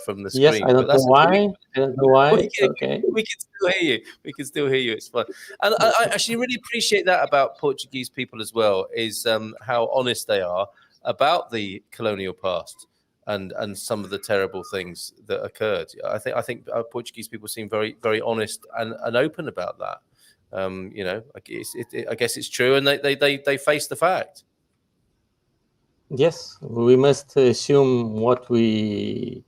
from the screen. Yes, I don't know why. Okay. We can still hear you. We can still hear you. It's fun. And I actually really appreciate that about Portuguese people as well, is how honest they are about the colonial past and some of the terrible things that occurred. I think Portuguese people seem very, very honest and open about that. You know, I guess it's true, and they face the fact. Yes, we must assume what we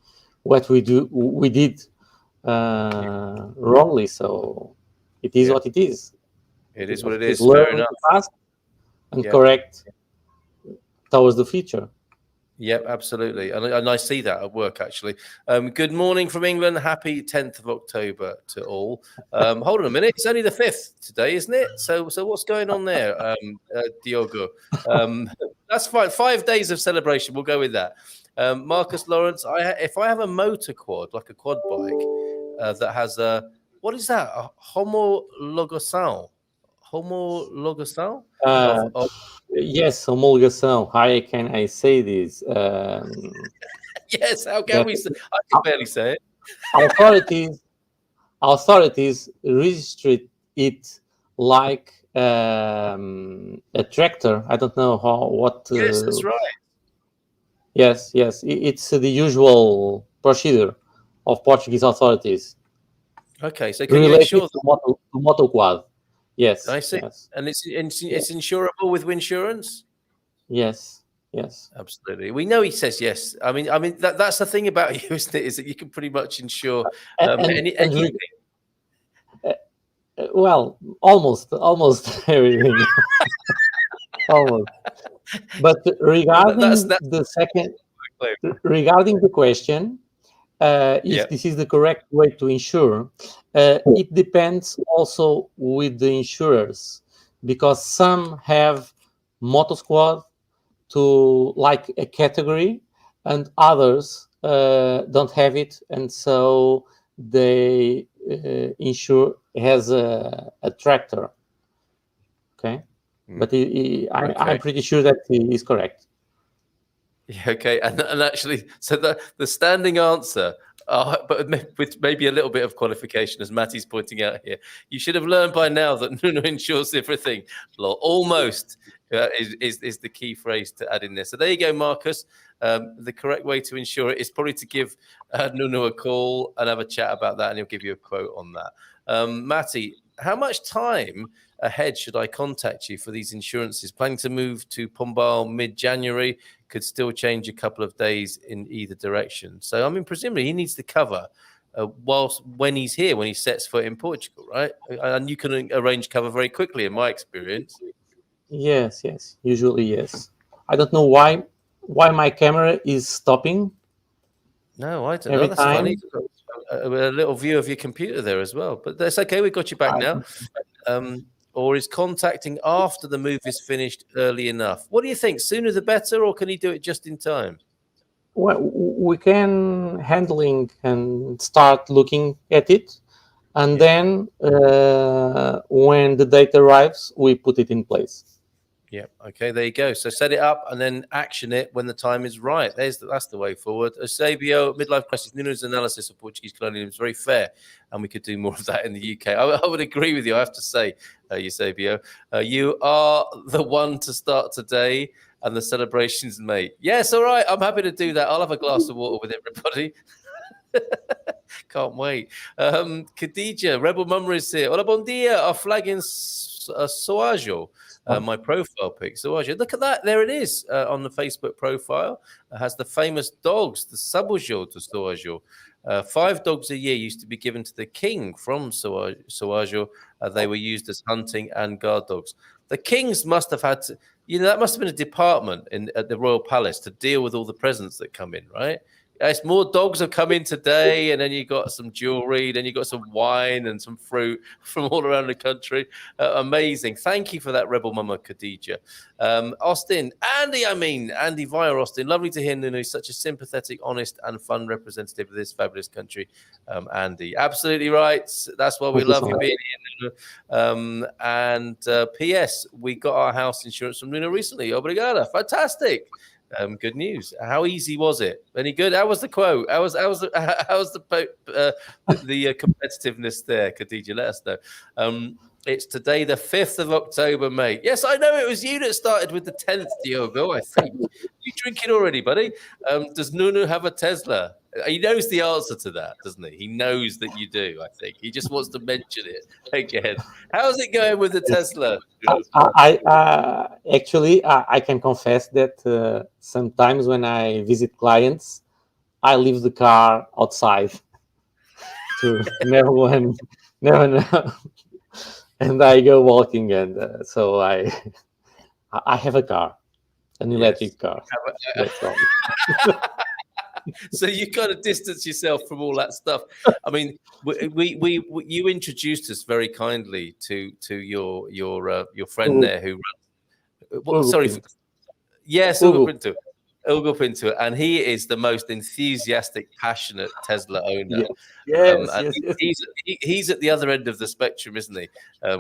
did wrongly. So it is what it is. It is what it is. Fair enough. Past and correct towards the future. Yep, absolutely. And I see that at work, actually. Good morning from England. Happy 10th of October to all. Hold on a minute. It's only the 5th today, isn't it? So what's going on there, Diogo? That's fine. 5 days of celebration. We'll go with that. Marcus Lawrence, if I have a motor quad, like a quad bike, that has a, what is that? A homologação? Homologação? Yes, homologação. How can I say this? Yes, how can we say? I can barely say it. Authorities registered it like a tractor. I don't know what. Yes, that's right. Yes. It's the usual procedure of Portuguese authorities. Okay, so can you ensure to motor quad? Yes, I see. Yes. And it's insurable with insurance? Yes, absolutely. We know he says yes. I mean that's the thing about you, isn't it? Is that you can pretty much insure anything. Well, almost everything. Almost. But regarding that's the second, regarding the question, if this is the correct way to insure, it depends also with the insurers, because some have motor squad to like a category, and others don't have it, and so they insure has a tractor. Okay, but I'm pretty sure that he is correct. Yeah, okay, and actually, so the standing answer, but with maybe a little bit of qualification, as Matty's pointing out here, you should have learned by now that Nuno insures everything. Almost is the key phrase to add in there. So there you go, Marcus. The correct way to insure it is probably to give Nuno a call and have a chat about that, and he'll give you a quote on that. Matty, how much time ahead should I contact you for these insurances? Planning to move to Pombal mid-January, could still change a couple of days in either direction. So, I mean, presumably he needs to cover when he's here, when he sets foot in Portugal, right? And you can arrange cover very quickly, in my experience. Yes, usually yes. I don't know why my camera is stopping. No, I don't know. That's funny. A little view of your computer there as well, but that's okay. We've got you back now. Or is contacting after the move is finished early enough? What do you think? Sooner the better, or can he do it just in time? Well, we can handling and start looking at it, and then when the date arrives, we put it in place. Yeah. Okay. There you go. So set it up and then action it when the time is right. That's the way forward. Eusebio, midlife crisis. Nuno's analysis of Portuguese colonialism is very fair, and we could do more of that in the UK. I would agree with you. I have to say, Eusebio, you are the one to start today, and the celebrations, mate. Yes. All right. I'm happy to do that. I'll have a glass of water with everybody. Can't wait. Khadija, Rebel Mummer is here. Hola, bon dia. Our flag in Soajo. My profile pic. So look at that. There it is on the Facebook profile. It has the famous dogs, the Sabujo to Soajo. 5 dogs a year used to be given to the king from Soajo. They were used as hunting and guard dogs. The kings must have had to, that must have been a department at the royal palace to deal with all the presents that come in, right? Yes, more dogs have come in today, and then you got some jewelry, then you got some wine and some fruit from all around the country. Amazing. Thank you for that, Rebel Mama Khadija. Austin, Andy via Austin. Lovely to hear Nuno, such a sympathetic, honest, and fun representative of this fabulous country. Andy, absolutely right. That's why we love you being here, Nuno. And P.S., we got our house insurance from Nuno recently. Obrigada. Fantastic. Good news. How easy was it? Any good? How was the quote? How was the competitiveness there, Khadija? Let us know. It's today, the 5th of October, mate. Yes, I know it was you that started with the 10th, Diogo, I think. You drinking already, buddy? Does Nuno have a Tesla? He knows the answer to that, doesn't he? He knows that you do, I think. He just wants to mention it again. How's it going with the Tesla? I can confess that sometimes when I visit clients, I leave the car outside to never know. And I go walking, and so I have a car, an electric car. That's all. So you kind of distance yourself from all that stuff. I mean, you introduced us very kindly to your friend there who runs. Ugo Pinto, and he is the most enthusiastic, passionate Tesla owner. Yes. He's at the other end of the spectrum, isn't he?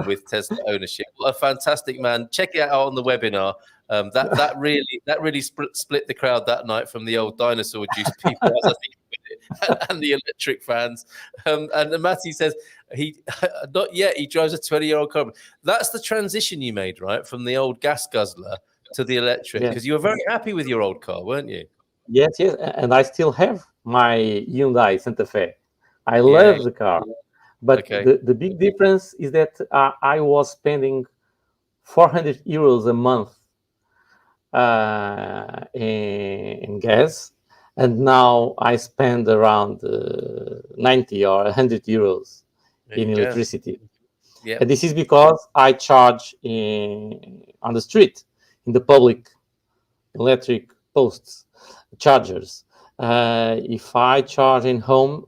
With Tesla ownership. What a fantastic man! Check it out on the webinar. That really split the crowd that night from the old dinosaur juice people, as I think, and the electric fans. And Matty says not yet. He drives a 20-year-old car. That's the transition you made, right, from the old gas guzzler to the electric, because you were very happy with your old car, weren't you? Yes, and I still have my Hyundai Santa Fe. I love the car, but the big difference is that I was spending 400 euros a month in gas, and now I spend around 90 or 100 euros in electricity. And this is because I charge on the street, in the public electric posts, chargers. If I charge in home,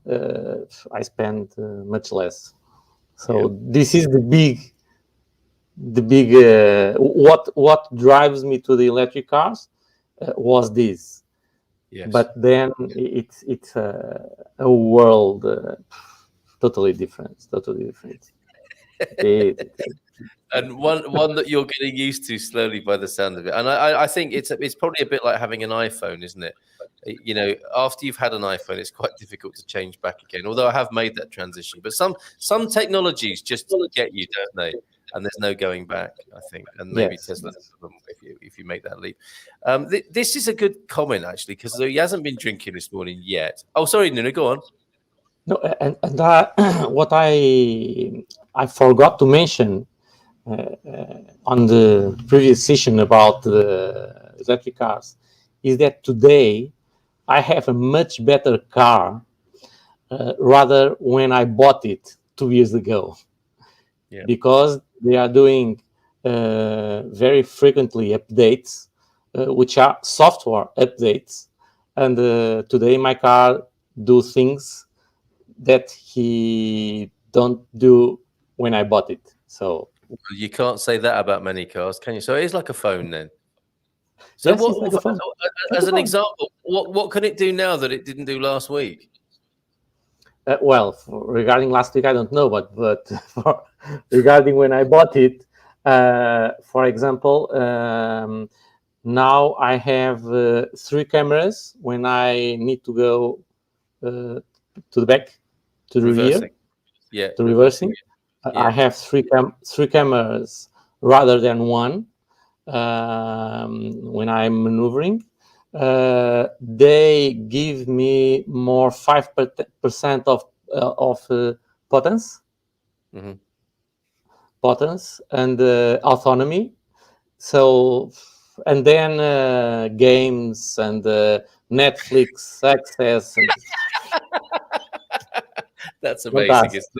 I spend much less. So this is the big what drives me to the electric cars was this. Yes. But then it's a world totally different. And one that you're getting used to slowly by the sound of it. And I think it's probably a bit like having an iPhone, isn't it? You know, after you've had an iPhone, it's quite difficult to change back again. Although I have made that transition, but some technologies just get you, don't they? And there's no going back, I think. And maybe Yes. Tesla, if you make that leap. This is a good comment actually, because he hasn't been drinking this morning yet. Oh, sorry, Nuno, go on. No, and what I forgot to mention on the previous session about the electric cars is that today I have a much better car rather when I bought it 2 years ago, because they are doing very frequently updates, which are software updates, and today my car do things that he don't do when I bought it. So you can't say that about many cars, can you? So it is like a phone then. So yes, it's like a phone. As an example, what can it do now that it didn't do last week? Well, regarding last week, I don't know, but regarding when I bought it, for example, now I have 3 cameras when I need to go to the back, to the reversing. Rear. To reversing. I have 3 cameras rather than 1 when I'm maneuvering. They give me more 5% of potence, potence and autonomy. So, and then games and Netflix access. And that's amazing, isn't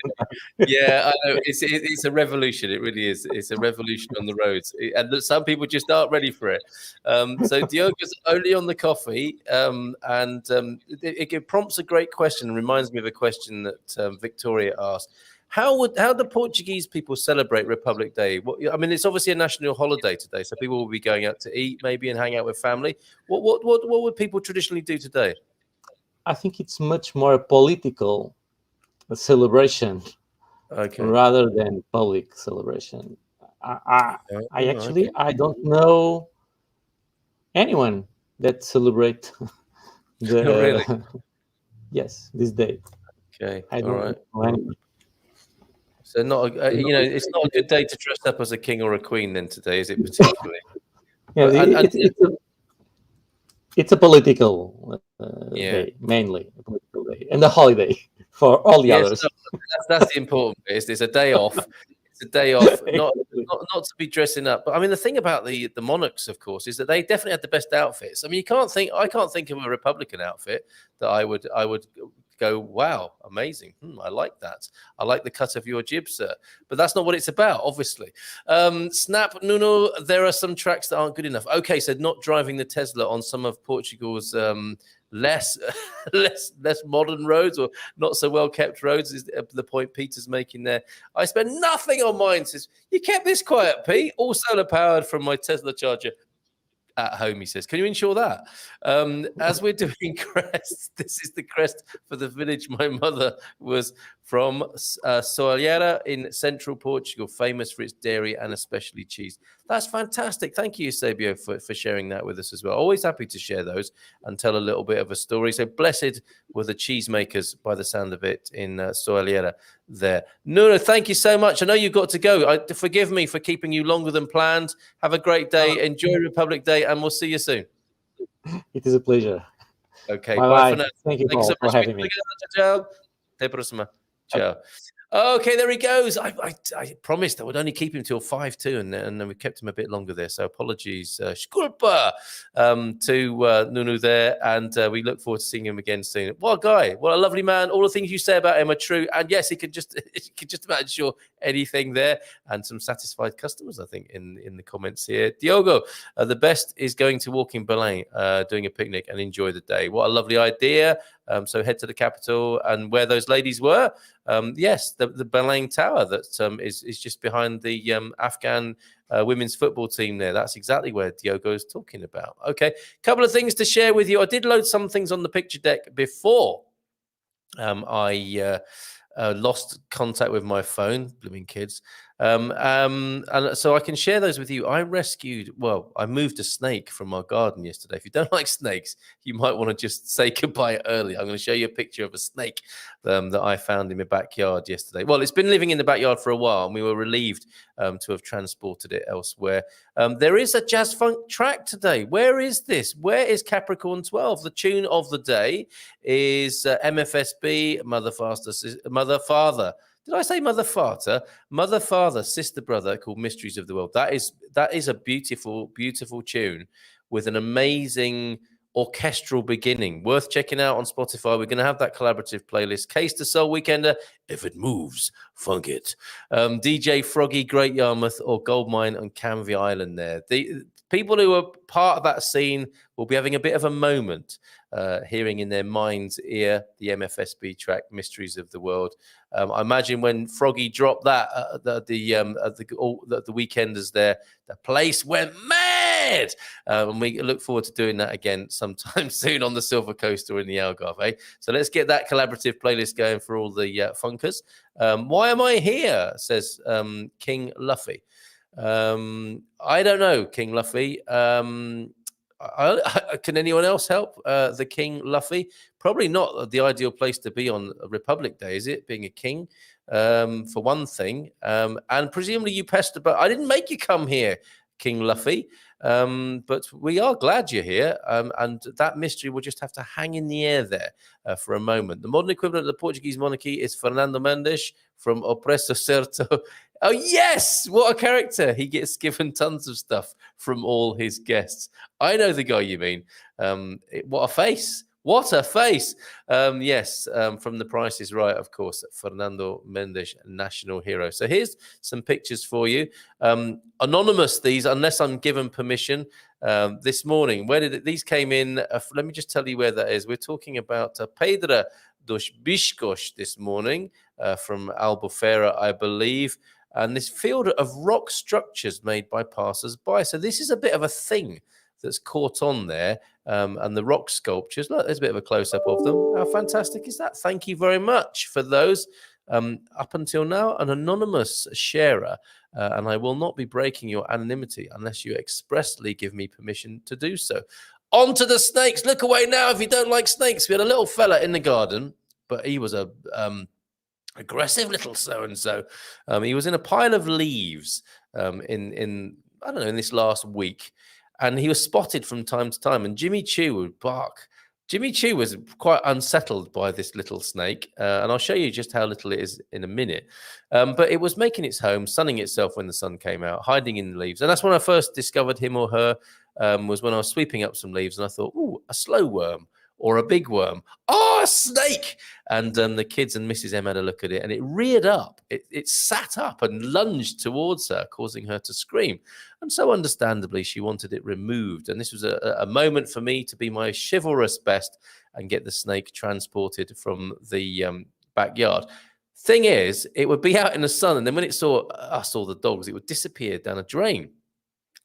it? Yeah, I know. It's a revolution. It really is. It's a revolution on the roads, and some people just aren't ready for it. So Diogo's only on the coffee, it prompts a great question. Reminds me of a question that Victoria asked. How do Portuguese people celebrate Republic Day? I mean, it's obviously a national holiday today, so people will be going out to eat maybe and hang out with family. What would people traditionally do today? I think it's much more political celebration rather than public celebration. I don't know anyone that celebrate the really? Yes, this day. Okay, I don't know anyone. So it's not a good day to dress up as a king or a queen then today, is it particularly? It's a political day, mainly a political day, and a holiday for all the others. That's the important bit. It's a day off. It's a day off, not to be dressing up. But I mean, the thing about the monarchs, of course, is that they definitely had the best outfits. I mean, I can't think of a Republican outfit that I would go, wow, amazing. I like that. I like the cut of your jib, sir. But that's not what it's about, obviously. Snap, Nuno, there are some tracks that aren't good enough. Okay, so not driving the Tesla on some of Portugal's less modern roads or not so well kept roads is the point Peter's making there. I spend nothing on mine. Says, you kept this quiet, Pete. All solar powered from my Tesla charger at home, he says. Can you ensure that? As we're doing crests, this is the crest for the village my mother was from, Soalheira in central Portugal, famous for its dairy and especially cheese. That's fantastic. Thank you, Eusebio, for sharing that with us as well. Always happy to share those and tell a little bit of a story. So blessed were the cheesemakers, by the sound of it, in Soalheira there. Nuno, thank you so much. I know you've got to go. Forgive me for keeping you longer than planned. Have a great day. Enjoy Republic Day, and we'll see you soon. It is a pleasure. Okay, bye for now. Thank you, so for much. having me. Ciao. Até a próxima. Ciao. Okay, there he goes. I promised I would only keep him till 5:02, and then we kept him a bit longer there. So apologies, Sculpa, to Nuno there, and we look forward to seeing him again soon. What a guy! What a lovely man! All the things you say about him are true, and yes, he could just about ensure anything there, and some satisfied customers, I think, in the comments here. Diogo, the best is going to walk in Belém, doing a picnic and enjoy the day. What a lovely idea! So head to the capital and where those ladies were. Yes, the Belém Tower that is just behind the Afghan women's football team there. That's exactly where Diogo is talking about. Okay, couple of things to share with you. I did load some things on the picture deck before I lost contact with my phone, blooming kids. And so I can share those with you. I moved a snake from our garden yesterday. If you don't like snakes, you might want to just say goodbye early. I'm going to show you a picture of a snake that I found in my backyard yesterday. Well, it's been living in the backyard for a while, and we were relieved to have transported it elsewhere. There is a jazz funk track today. Where is this? Where is Capricorn 12? The tune of the day is MFSB, Mother Father. Did I say Mother Father? Mother Father, Sister Brother, called Mysteries of the World. That is a beautiful, beautiful tune with an amazing orchestral beginning. Worth checking out on Spotify. We're going to have that collaborative playlist. Case to Soul Weekender. If it moves, funk it. DJ Froggy, Great Yarmouth, or Goldmine on Canvey Island there. The people who are part of that scene will be having a bit of a moment hearing in their mind's ear the MFSB track Mysteries of the World. I imagine when Froggy dropped that the weekenders there, the place went mad. And we look forward to doing that again sometime soon on the Silver Coast or in the Algarve. So let's get that collaborative playlist going for all the funkers. Why am I here? Says King Luffy. I don't know, King Luffy. Can anyone else help the King Luffy? Probably not the ideal place to be on Republic Day, is it? Being a king, for one thing. And presumably you pester, but I didn't make you come here, King Luffy. But we are glad you're here. And that mystery will just have to hang in the air there for a moment. The modern equivalent of the Portuguese monarchy is Fernando Mendes from Opresso Certo. Oh, yes! What a character. He gets given tons of stuff from all his guests. I know the guy you mean. What a face. What a face. Yes, from The Price is Right, of course, Fernando Mendes, national hero. So here's some pictures for you. Anonymous, these, unless I'm given permission. This morning, these came in? Let me just tell you where that is. We're talking about Pedra dos Biscos this morning from Albufeira, I believe. And this field of rock structures made by passers-by. So this is a bit of a thing that's caught on there. And the rock sculptures. Look, there's a bit of a close-up of them. How fantastic is that? Thank you very much for those. Up until now, an anonymous sharer. And I will not be breaking your anonymity unless you expressly give me permission to do so. On to the snakes. Look away now if you don't like snakes. We had a little fella in the garden, but he was a... aggressive little so-and-so. He was in a pile of leaves in I don't know, in this last week. And he was spotted from time to time. And Jimmy Chew would bark. Jimmy Chew was quite unsettled by this little snake. And I'll show you just how little it is in a minute. But it was making its home, sunning itself when the sun came out, hiding in the leaves. And that's when I first discovered him or her, was when I was sweeping up some leaves. And I thought, ooh, a slow worm. Or a big worm. Oh, a snake! And the kids and Mrs. M had a look at it, and it reared up. It sat up and lunged towards her, causing her to scream. And so understandably, she wanted it removed. And this was a moment for me to be my chivalrous best and get the snake transported from the backyard. Thing is, it would be out in the sun, and then when it saw us, all the dogs, it would disappear down a drain.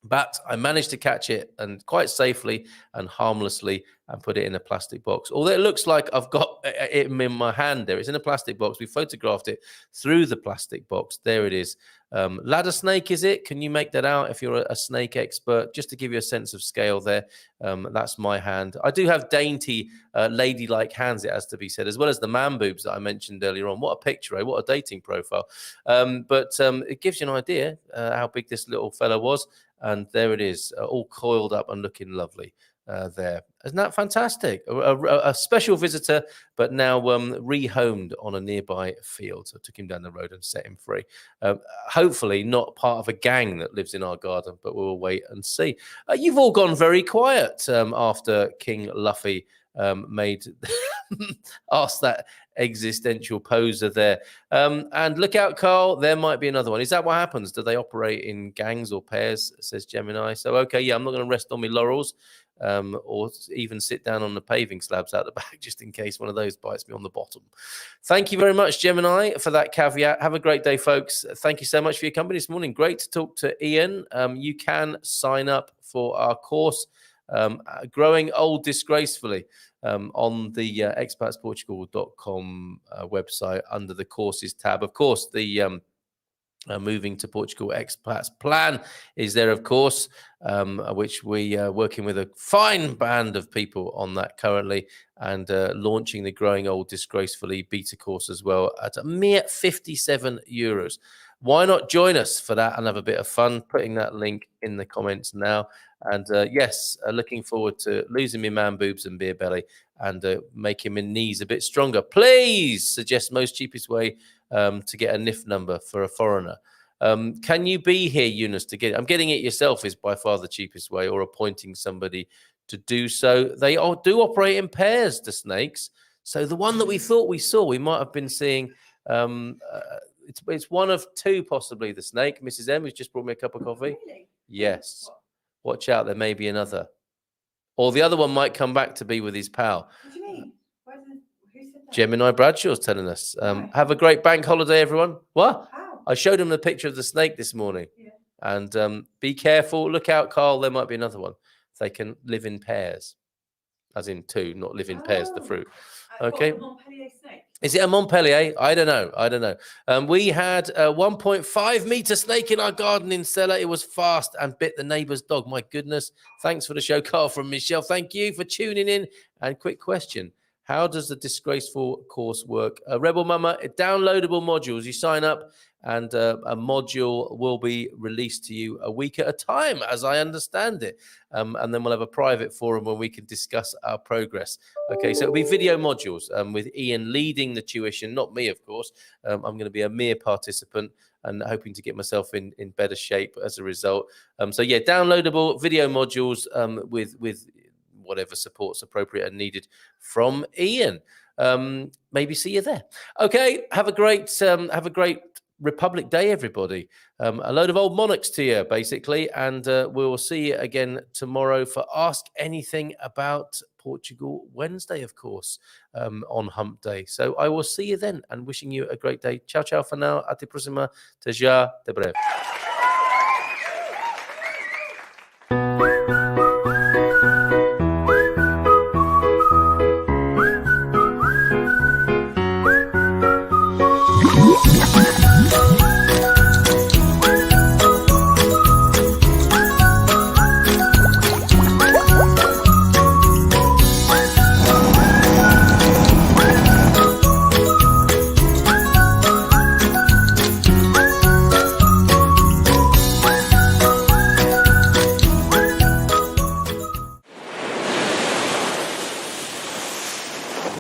But I managed to catch it, and quite safely and harmlessly, and put it in a plastic box. Although it looks like I've got it in my hand there. It's in a plastic box. We photographed it through the plastic box. There it is. Ladder snake, is it? Can you make that out if you're a snake expert? Just to give you a sense of scale there. That's my hand. I do have dainty, ladylike hands, it has to be said, as well as the man boobs that I mentioned earlier on. What a picture, eh? What a dating profile. But it gives you an idea how big this little fella was. And there it is, all coiled up and looking lovely. there. Isn't that fantastic? A special visitor, but now rehomed on a nearby field. So I took him down the road and set him free. Hopefully not part of a gang that lives in our garden, but we'll wait and see. You've all gone very quiet after King Luffy made asked that existential poser there. And look out, Carl, there might be another one. Is that what happens? Do they operate in gangs or pairs, says Gemini? So, okay, yeah, I'm not going to rest on my laurels or even sit down on the paving slabs out the back just in case one of those bites me on the bottom. Thank you very much, Gemini, for that caveat. Have a great day, folks. Thank you so much for your company this morning. Great to talk to Ian. You can sign up for our course, Growing Old Disgracefully, on the expatsportugal.com website under the courses tab. Of course, the moving to Portugal expats plan is there, of course, which we are working with a fine band of people on that currently, and launching the Growing Old Disgracefully beta course as well at a mere €57. Why not join us for that and have a bit of fun? Putting that link in the comments now. And yes, looking forward to losing my man boobs and beer belly and making my knees a bit stronger. Please suggest most cheapest way to get a NIF number for a foreigner. Can you be here, Eunice, to get it? I'm getting it yourself is by far the cheapest way, or appointing somebody to do so. They all do operate in pairs, the snakes. So the one that we thought we saw, we might have been seeing... it's one of two, possibly, the snake. Mrs. M, who's just brought me a cup of coffee. Really? Yes. What? Watch out, there may be another. Or the other one might come back to be with his pal. What do you mean? Who said that? Gemini Bradshaw's telling us. Right. Have a great bank holiday, everyone. What? How? I showed him the picture of the snake this morning. Yeah. And be careful. Look out, Carl. There might be another one. They can live in pairs. As in two, not live in pairs, the fruit. Okay. What, Montpellier snake? Is it a Montpellier? I don't know. We had a 1.5 meter snake in our gardening cellar. It was fast and bit the neighbor's dog. My goodness. Thanks for the show, Carl, from Michelle. Thank you for tuning in. And quick question. How does the disgraceful course work? Rebel Mama, downloadable modules. You sign up and a module will be released to you a week at a time, as I understand it. And then we'll have a private forum where we can discuss our progress. Okay, so it'll be video modules with Ian leading the tuition, not me, of course. I'm going to be a mere participant and hoping to get myself in better shape as a result. So yeah, downloadable video modules with whatever support's appropriate and needed from Ian. Maybe see you there. Okay, have a great Republic Day, everybody. A load of old monarchs to you, basically, and we will see you again tomorrow for Ask Anything About Portugal Wednesday, of course, on Hump Day. So I will see you then, and wishing you a great day. Ciao, ciao for now. Até próxima. Até já. Até breve.